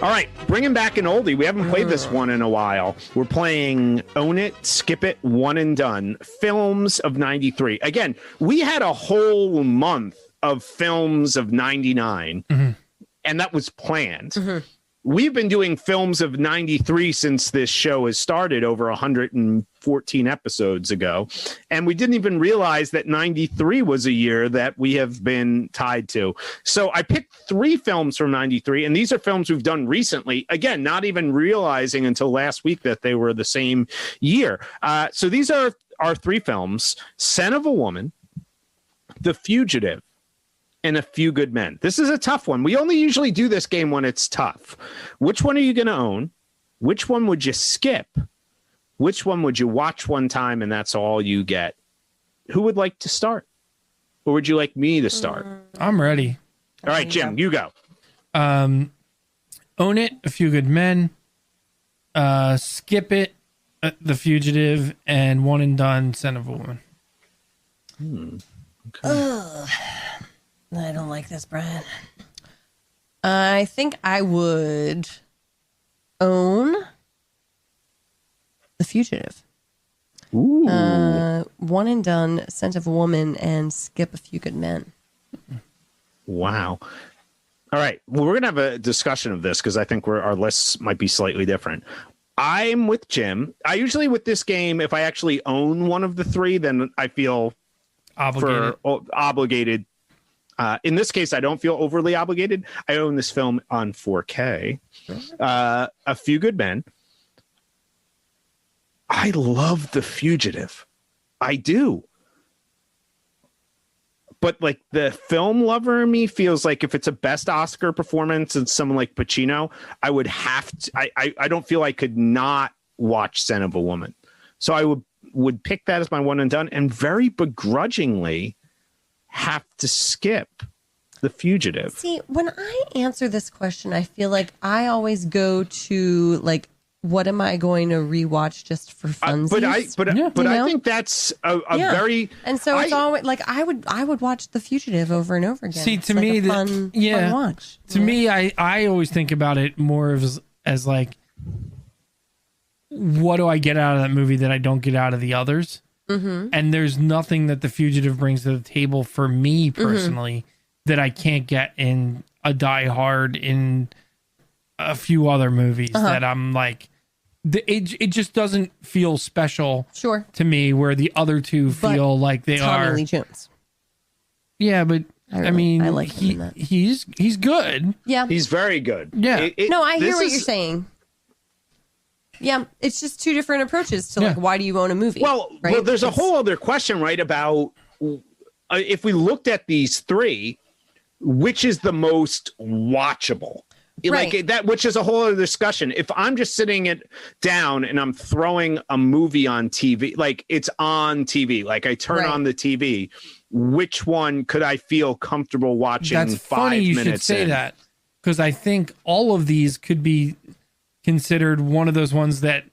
All right, bringing back an oldie. We haven't played this one in a while. We're playing Own It, Skip It, One and Done, films of 93. Again, we had a whole month of films of 99. And that was planned. We've been doing films of 93 since this show has started over 114 episodes ago. And we didn't even realize that 93 was a year that we have been tied to. So I picked 3 films from 93, and these are films we've done recently. Again, not even realizing until last week that they were the same year. So these are our 3 films: Scent of a Woman, The Fugitive, and A Few Good Men. This is a tough one. We only usually do this game when it's tough. Which one are you going to own? Which one would you skip? Which one would you watch one time and that's all you get? Who would like to start? Or would you like me to start? I'm ready. All right, Jim, you go. Own It, A Few Good Men, Skip It, The Fugitive, and One and Done, Scent of a Woman. Okay. I don't like this, Brian. I think I would own The Fugitive. Ooh. One and Done, Scent of a Woman, and Skip A Few Good Men. Wow. All right. Well, we're going to have a discussion of this because I think our lists might be slightly different. I'm with Jim. I usually, with this game, if I actually own one of the 3, then I feel obligated. In this case, I don't feel overly obligated. I own this film on 4K. A Few Good Men. I love The Fugitive. I do. But like the film lover in me feels like if it's a best Oscar performance and someone like Pacino, I would have to. I don't feel I could not watch Scent of a Woman. So I would pick that as my one and done, and very begrudgingly have to skip The Fugitive. See, when I answer this question, I feel like I always go to like, what am I going to rewatch just for funsies? But I think that's a very, and so it's always like I would watch The Fugitive over and over again. See, it's to like me, a fun watch. To me, I always think about it more as like, what do I get out of that movie that I don't get out of the others? Mm-hmm. And there's nothing that The Fugitive brings to the table for me personally that I can't get in a Die Hard, in a few other movies that I'm like, it just doesn't feel special to me, where the other two feel like they Tommy are. Lee Jones. Yeah, but I mean, I like him in that. He's good. Yeah, he's very good. Yeah. No, I hear what you're saying. Yeah, it's just 2 different approaches to like, why do you own a movie? Well, there's a whole other question, right? About if we looked at these 3, which is the most watchable? Right. Like that, which is a whole other discussion. If I'm just sitting it down and I'm throwing a movie on TV, like it's on TV, like I turn on the TV, which one could I feel comfortable watching? That's 5 funny you minutes should say in? that, because I think all of these could be considered one of those ones that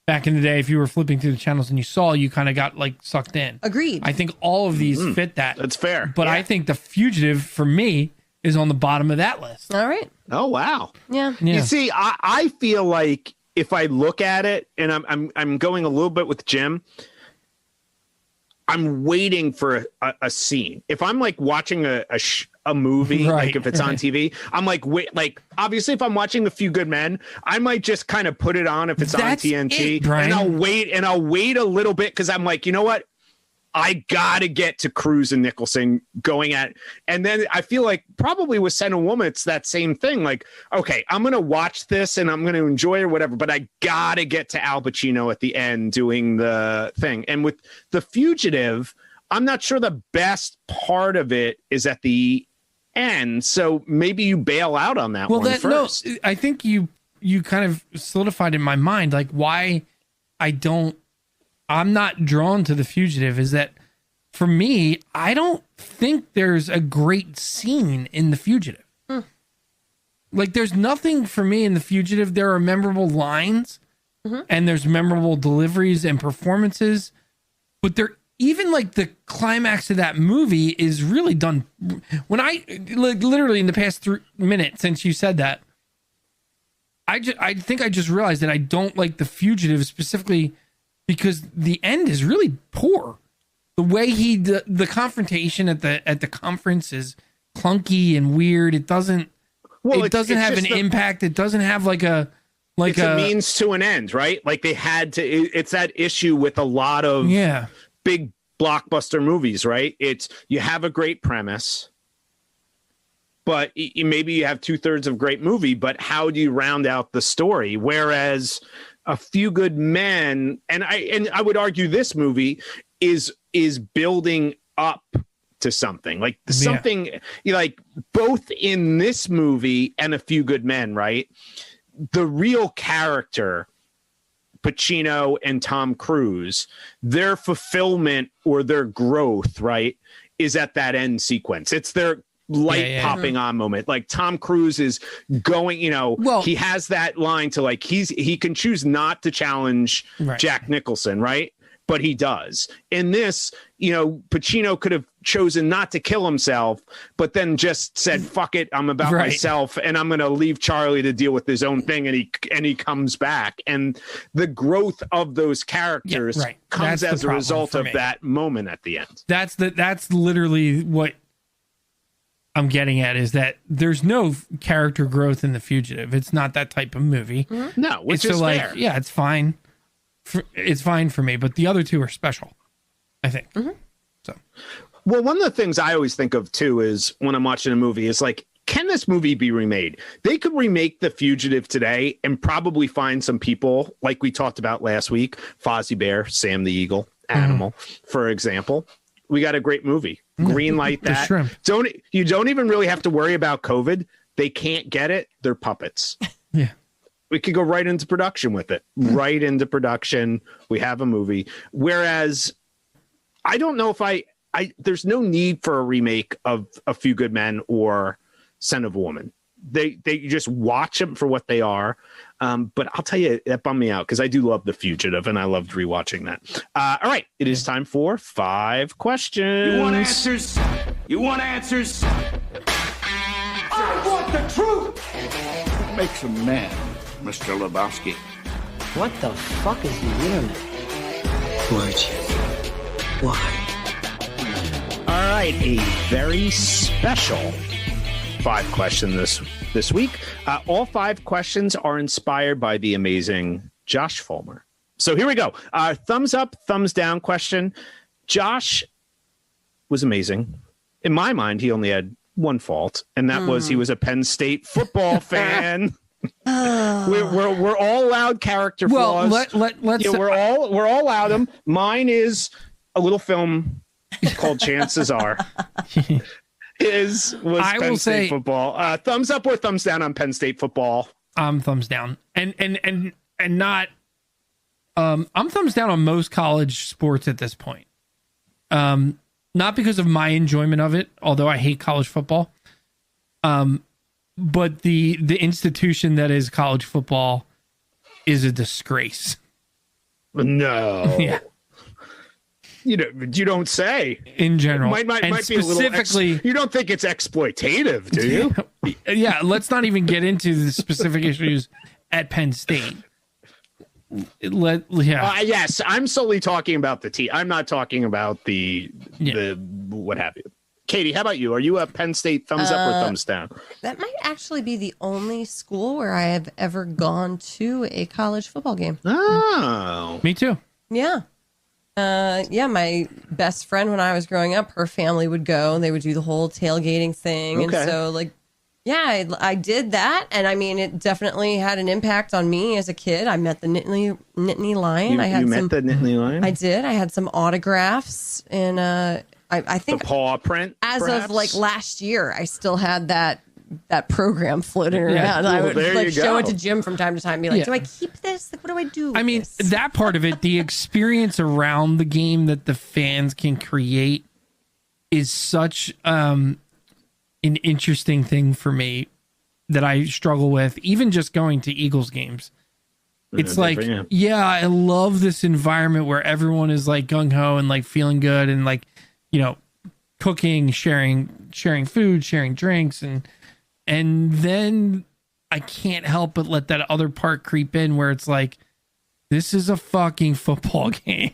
back in the day, if you were flipping through the channels and you saw, you kind of got like sucked in. Agreed. I think all of these fit that. That's fair. But I think The Fugitive for me is on the bottom of that list. All right. Oh, wow. Yeah. You see, I feel like if I look at it, and I'm going a little bit with Jim, I'm waiting for a scene. If I'm like watching a movie, like if it's on TV, I'm like, wait, like obviously if I'm watching A Few Good Men, I might just kind of put it on if it's on TNT, and I'll wait a little bit because I'm like, you know what? I gotta get to Cruise and Nicholson going at, and then I feel like probably with Scent of a Woman, it's that same thing. Like, okay, I'm gonna watch this and I'm gonna enjoy it or whatever, but I gotta get to Al Pacino at the end doing the thing. And with The Fugitive, I'm not sure the best part of it is at the end. So maybe you bail out on that one first. No, I think you kind of solidified in my mind like why I'm not drawn to The Fugitive is that for me, I don't think there's a great scene in The Fugitive. Like there's nothing for me in The Fugitive. There are memorable lines and there's memorable deliveries and performances, but there even like the climax of that movie is really done. When I like literally in the past 3 minutes since you said that, I think I just realized that I don't like The Fugitive specifically because the end is really poor. The way the confrontation at the conference is clunky and weird. It doesn't have an impact. It doesn't have it's a means to an end, right? Like they had to. It's that issue with a lot of big blockbuster movies, right? It's you have a great premise, but maybe you have 2/3 of a great movie, but how do you round out the story? Whereas A Few Good Men, and I would argue this movie is building up to something like something like both in this movie and A Few Good Men, right? The real character, Pacino and Tom Cruise, their fulfillment or their growth, right, is at that end sequence. It's their light popping on moment. Like Tom Cruise is going, he has that line to like he can choose not to challenge Jack Nicholson, right? But he does. In this, Pacino could have chosen not to kill himself, but then just said, fuck it, I'm about myself and I'm going to leave Charlie to deal with his own thing. And he comes back. And the growth of those characters comes as a result of that moment at the end. That's literally what I'm getting at is that there's no character growth in The Fugitive. It's not that type of movie. No, which is fair. Yeah, it's fine. It's fine for me, but the other two are special, I think. So, well, one of the things I always think of too is when I'm watching a movie is like, can this movie be remade? They could remake The Fugitive today and probably find some people like we talked about last week, Fozzie Bear, Sam the Eagle, Animal, for example. We got a great movie. Green light that. You don't even really have to worry about COVID. They can't get it. They're puppets. Yeah. We could go right into production with it. Right into production. We have a movie. Whereas I don't know if there's no need for a remake of A Few Good Men or Scent of a Woman. They just watch them for what they are. But I'll tell you, that bummed me out because I do love The Fugitive and I loved rewatching that. All right. It is time for 5 questions. You want answers? You want answers? I want the truth. What makes a man, Mr. Lebowski? What the fuck is the internet? Words. Why? All right. A very special 5 question this week. All 5 questions are inspired by the amazing Josh Fulmer. So here we go. Thumbs up, thumbs down question. Josh was amazing. In my mind, he only had one fault, and that was he was a Penn State football fan. We're all allowed character flaws. Let's we're all allowed them. Mine is a little film called Chances Are. Was Penn State football. Thumbs up or thumbs down on Penn State football? Thumbs down. And not I'm thumbs down on most college sports at this point. Not because of my enjoyment of it, although I hate college football. But the institution that is college football is a disgrace. No. Yeah. You don't say. In general, might be a little. You don't think it's exploitative, do you? Yeah, let's not even get into the specific issues at Penn State. Yes, I'm solely talking about the team. I'm not talking about the what have you. Katie, how about you? Are you a Penn State thumbs up or thumbs down? That might actually be the only school where I have ever gone to a college football game. Oh, me too. Yeah. Yeah, my best friend when I was growing up, her family would go and they would do the whole tailgating thing. Okay. And so, like, yeah, I did that. And I mean, it definitely had an impact on me as a kid. I met the Nittany Lion. You, I had you met the Nittany Lion? I did. I had some autographs. And I think the paw print, as perhaps? of like last year, I still had that program floating around. I would there like you show go. it to Jim from time to time and be like, Yeah. do I keep this? Like, what do I do? I mean, with this? that part of it, the experience around the game that the fans can create is such an interesting thing for me that I struggle with, even just going to Eagles games. It's like, yeah, I love this environment where everyone is like gung ho and like feeling good and like, you know, cooking, sharing food, sharing drinks, and then I can't help but let that other part creep in where it's like, this is a fucking football game.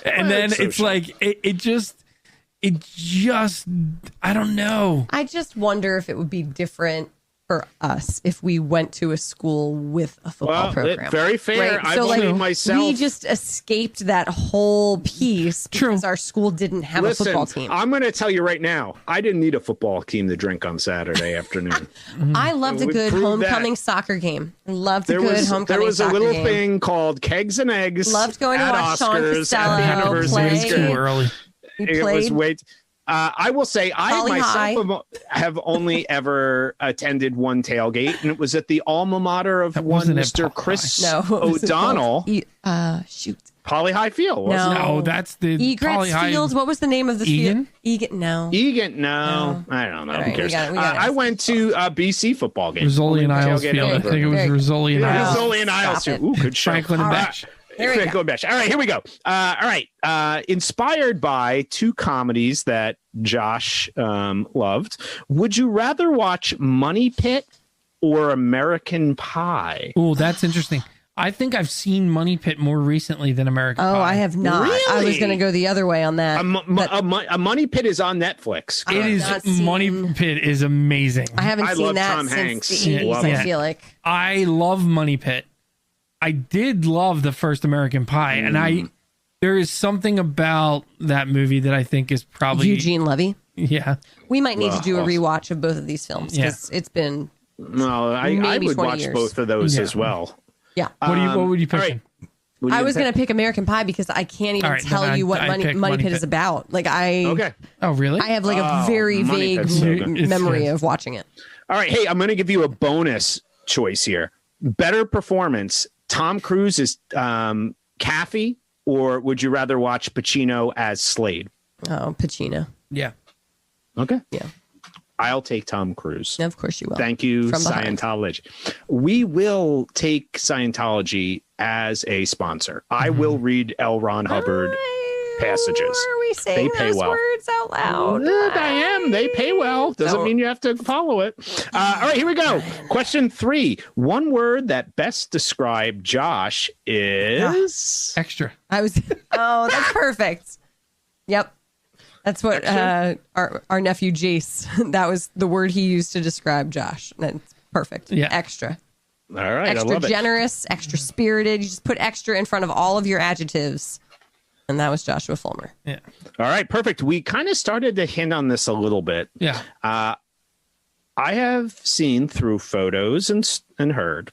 And then it's like, it just, I don't know. I just wonder if it would be different for us if we went to a school with a football program. Very fair. Right? I've So, seen like, myself. we just escaped that whole piece because our school didn't have a football team. I'm going to tell you right now, I didn't need a football team to drink on Saturday afternoon. I loved a would good prove homecoming soccer game. Loved a good homecoming There was a soccer little game. thing called Kegs and Eggs. Loved going to at watch Sean Oscars at Costello the anniversary play. school. Too early. We It played. was way. I will say I Holly High. myself have only ever attended one tailgate, and it was at the alma mater of one wasn't at Mr. Paul Chris No, it was O'Donnell, shoot. Poly High Field. Wasn't No. No, that's the Egret's Poly High- Field. What was the name of the Egan? field? Egan. No. it? Egan? No, I don't know. All Who right, cares? we got it. I went to a BC football game. Rizzoli and Only Isles tailgate Field. I ever. think it was Very- Rizzoli and Yeah, Isles. Rizzoli and Isles. Stop it. Ooh, good show. Franklin and All right. Bash. There we Franklin and Bash. All right, here we go. All right. Inspired by two comedies that Josh loved, would you rather watch Money Pit or American Pie? Oh, that's interesting. I think I've seen Money Pit more recently than American Pie. Oh, I have not. I was Really? going to go the other way on that. A Money Pit is on Netflix. It is not seen- Money Pit is amazing. I haven't I seen love that Tom since Hanks. the 80s, Love I it. feel like. I love Money Pit. I did love the first American Pie, and there is something about that movie that I think is probably Eugene Levy. Yeah, We might need to do a rewatch of both of these films because it's been, No, I Maybe would 20 watch years. both of those Yeah. as well. yeah. what would you pick? all right. What do I you was pick? going to pick American Pie because I can't even All right, tell then you what I Money pick Money Money Pit is Pit. about. Like Okay. Oh, really? I have like a very Money vague Pit's so good. It's memory good. of watching it. All right. Hey, I'm going to give you a bonus choice here. Better performance. Tom Cruise is Caffey, or would you rather watch Pacino as Slade? Oh, Pacino. Yeah. Okay. Yeah. I'll take Tom Cruise. Of course you will. Thank you, From behind. Scientology. We will take Scientology as a sponsor. I will read L. Ron Hubbard passages. Are we saying They pay those well. words out loud? I am. They pay well. Doesn't No. mean you have to follow it. All right, here we go. Question 3. One word that best described Josh is Extra. I was. Oh, that's perfect. Yep. That's what our nephew Jace. That was the word he used to describe Josh. That's perfect. Yeah. Extra. all right. Extra I love it. generous. Extra spirited. You just put extra in front of all of your adjectives, and that was Joshua Fulmer. Yeah. All right, perfect. We kind of started to hint on this a little bit. Yeah. I have seen through photos and heard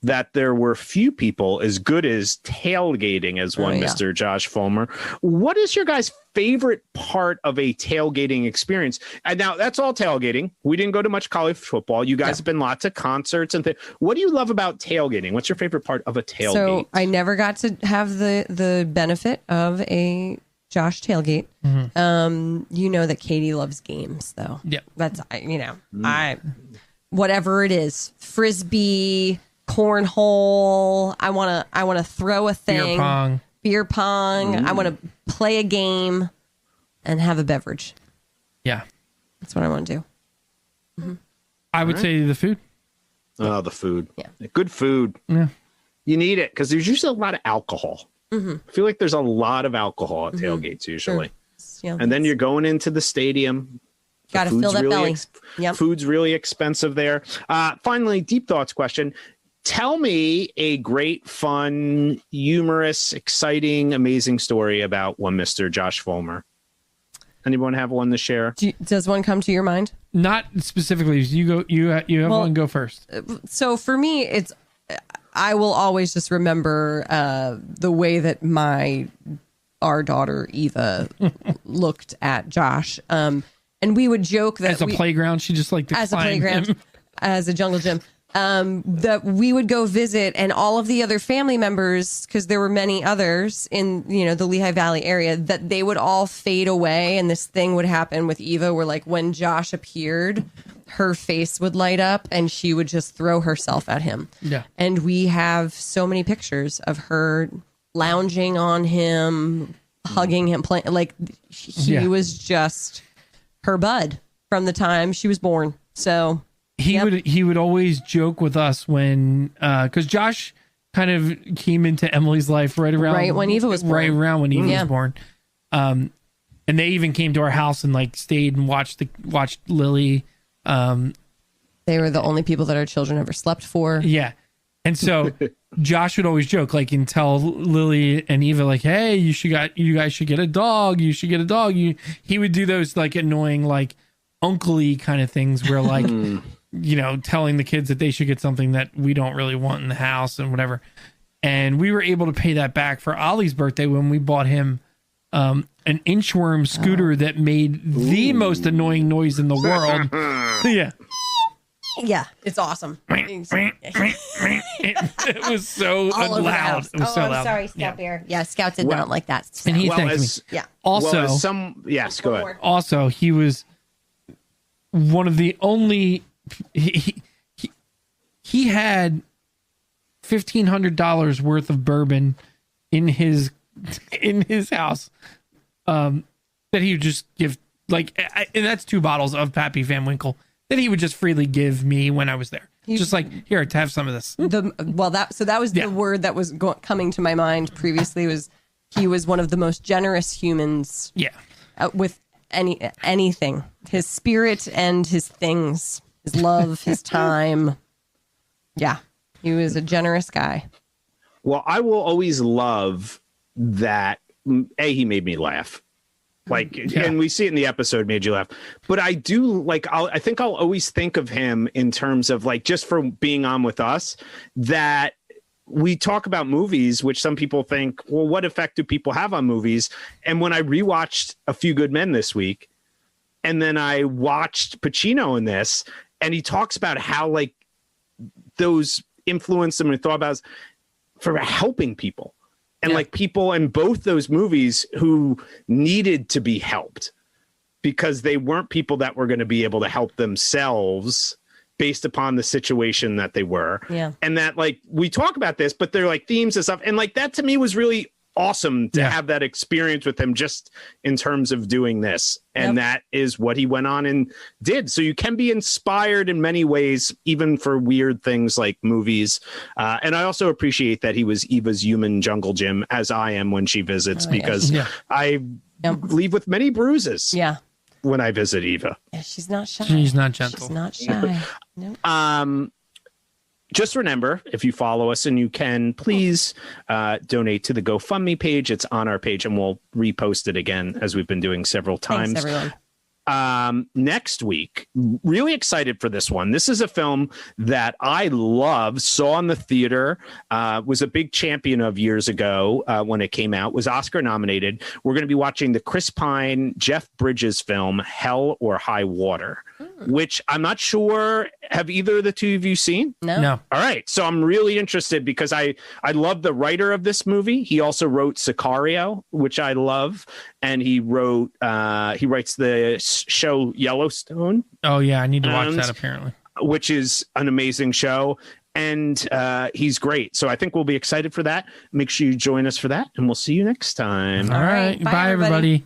that there were few people as good as tailgating as one yeah. Mr. Josh Fulmer. What is your guys' favorite part of a tailgating experience? And now that's all tailgating. We didn't go to much college football. You guys have been lots of concerts and things. What do you love about tailgating? What's your favorite part of a tailgate? So I never got to have the benefit of a Josh tailgate. You know that Katie loves games, though. Yeah. That's I whatever it is, frisbee, cornhole. I wanna throw a thing. Beer pong. I want to play a game and have a beverage. Yeah. That's what I want to do. I would say the food. Oh, the food. Yeah. Good food. Yeah. You need it because there's usually a lot of alcohol. I feel like there's a lot of alcohol at tailgates usually. Yeah. And then you're going into the stadium. Got to Food's fill that really belly. Yep. Food's really expensive there. Finally, deep thoughts question. tell me a great, fun, humorous, exciting, amazing story about one Mr. Josh Fulmer. Anyone have one to share? Does one come to your mind? Not specifically. You go. You have one. Go first. So for me, I will always just remember the way that our daughter Eva looked at Josh. And we would joke that as a playground, she just liked to as a climb playground, him. as a jungle gym. That we would go visit, and all of the other family members, because there were many others in the Lehigh Valley area, that they would all fade away, and this thing would happen with Eva, where like when Josh appeared, her face would light up, and she would just throw herself at him. Yeah, and we have so many pictures of her lounging on him, hugging him, playing like he was just her bud from the time she was born. So. He would always joke with us when because Josh kind of came into Emily's life right when Eva was born. Right around when Eva was born. And they even came to our house and like stayed and watched Lily. They were the only people that our children ever slept for. Yeah. And so Josh would always joke like and tell Lily and Eva like, hey, you guys should get a dog. You should get a dog. He would do those like annoying like uncle-y kind of things where like telling the kids that they should get something that we don't really want in the house and whatever. And we were able to pay that back for Ollie's birthday when we bought him an inchworm scooter that made the most annoying noise in the world. Yeah, it's awesome. It was so loud. It was so loud. I'm sorry, Scout Bear. Yeah, Scout did not like that. And he thanked me. Yeah. Also, yes, go ahead. Also, he was one of the only. He had $1,500 worth of bourbon in his house that he would just give and that's 2 bottles of Pappy Van Winkle that he would just freely give me when I was there. Just like, here, to have some of this. That was the word that was coming to my mind previously. Was he was one of the most generous humans. Yeah, with anything, his spirit and his things. His love, his time. Yeah, he was a generous guy. Well, I will always love that. He made me laugh. And we see it in the episode, made you laugh. But I do I think I'll always think of him in terms of just for being on with us, that we talk about movies, which some people think, well, what effect do people have on movies? And when I rewatched A Few Good Men this week, and then I watched Pacino in this, and he talks about how those influenced him and thought about for helping people. And people in both those movies who needed to be helped because they weren't people that were going to be able to help themselves based upon the situation that they were. Yeah. And that we talk about this, but they're themes and stuff. And that to me was really awesome to have that experience with him just in terms of doing this. And that is what he went on and did. So you can be inspired in many ways, even for weird things like movies. And I also appreciate that he was Eva's human jungle gym, as I am when she visits, because I leave with many bruises. Yeah. When I visit Eva. Yeah, she's not shy. She's not gentle. She's not shy. Nope. Just remember, if you follow us, and you can, please donate to the GoFundMe page. It's on our page, and we'll repost it again, as we've been doing several times. Thanks, everyone. Next week, really excited for this one. This is a film that I love, saw in the theater, was a big champion of years ago when it came out, was Oscar nominated. We're going to be watching the Chris Pine, Jeff Bridges film, Hell or High Water, which I'm not sure, have either of the two of you seen? No. All right. So I'm really interested because I love the writer of this movie. He also wrote Sicario, which I love. And he writes the show Yellowstone. Oh, yeah. I need to watch that, apparently. Which is an amazing show. And he's great. So I think we'll be excited for that. Make sure you join us for that. And we'll see you next time. All right. Bye, everybody.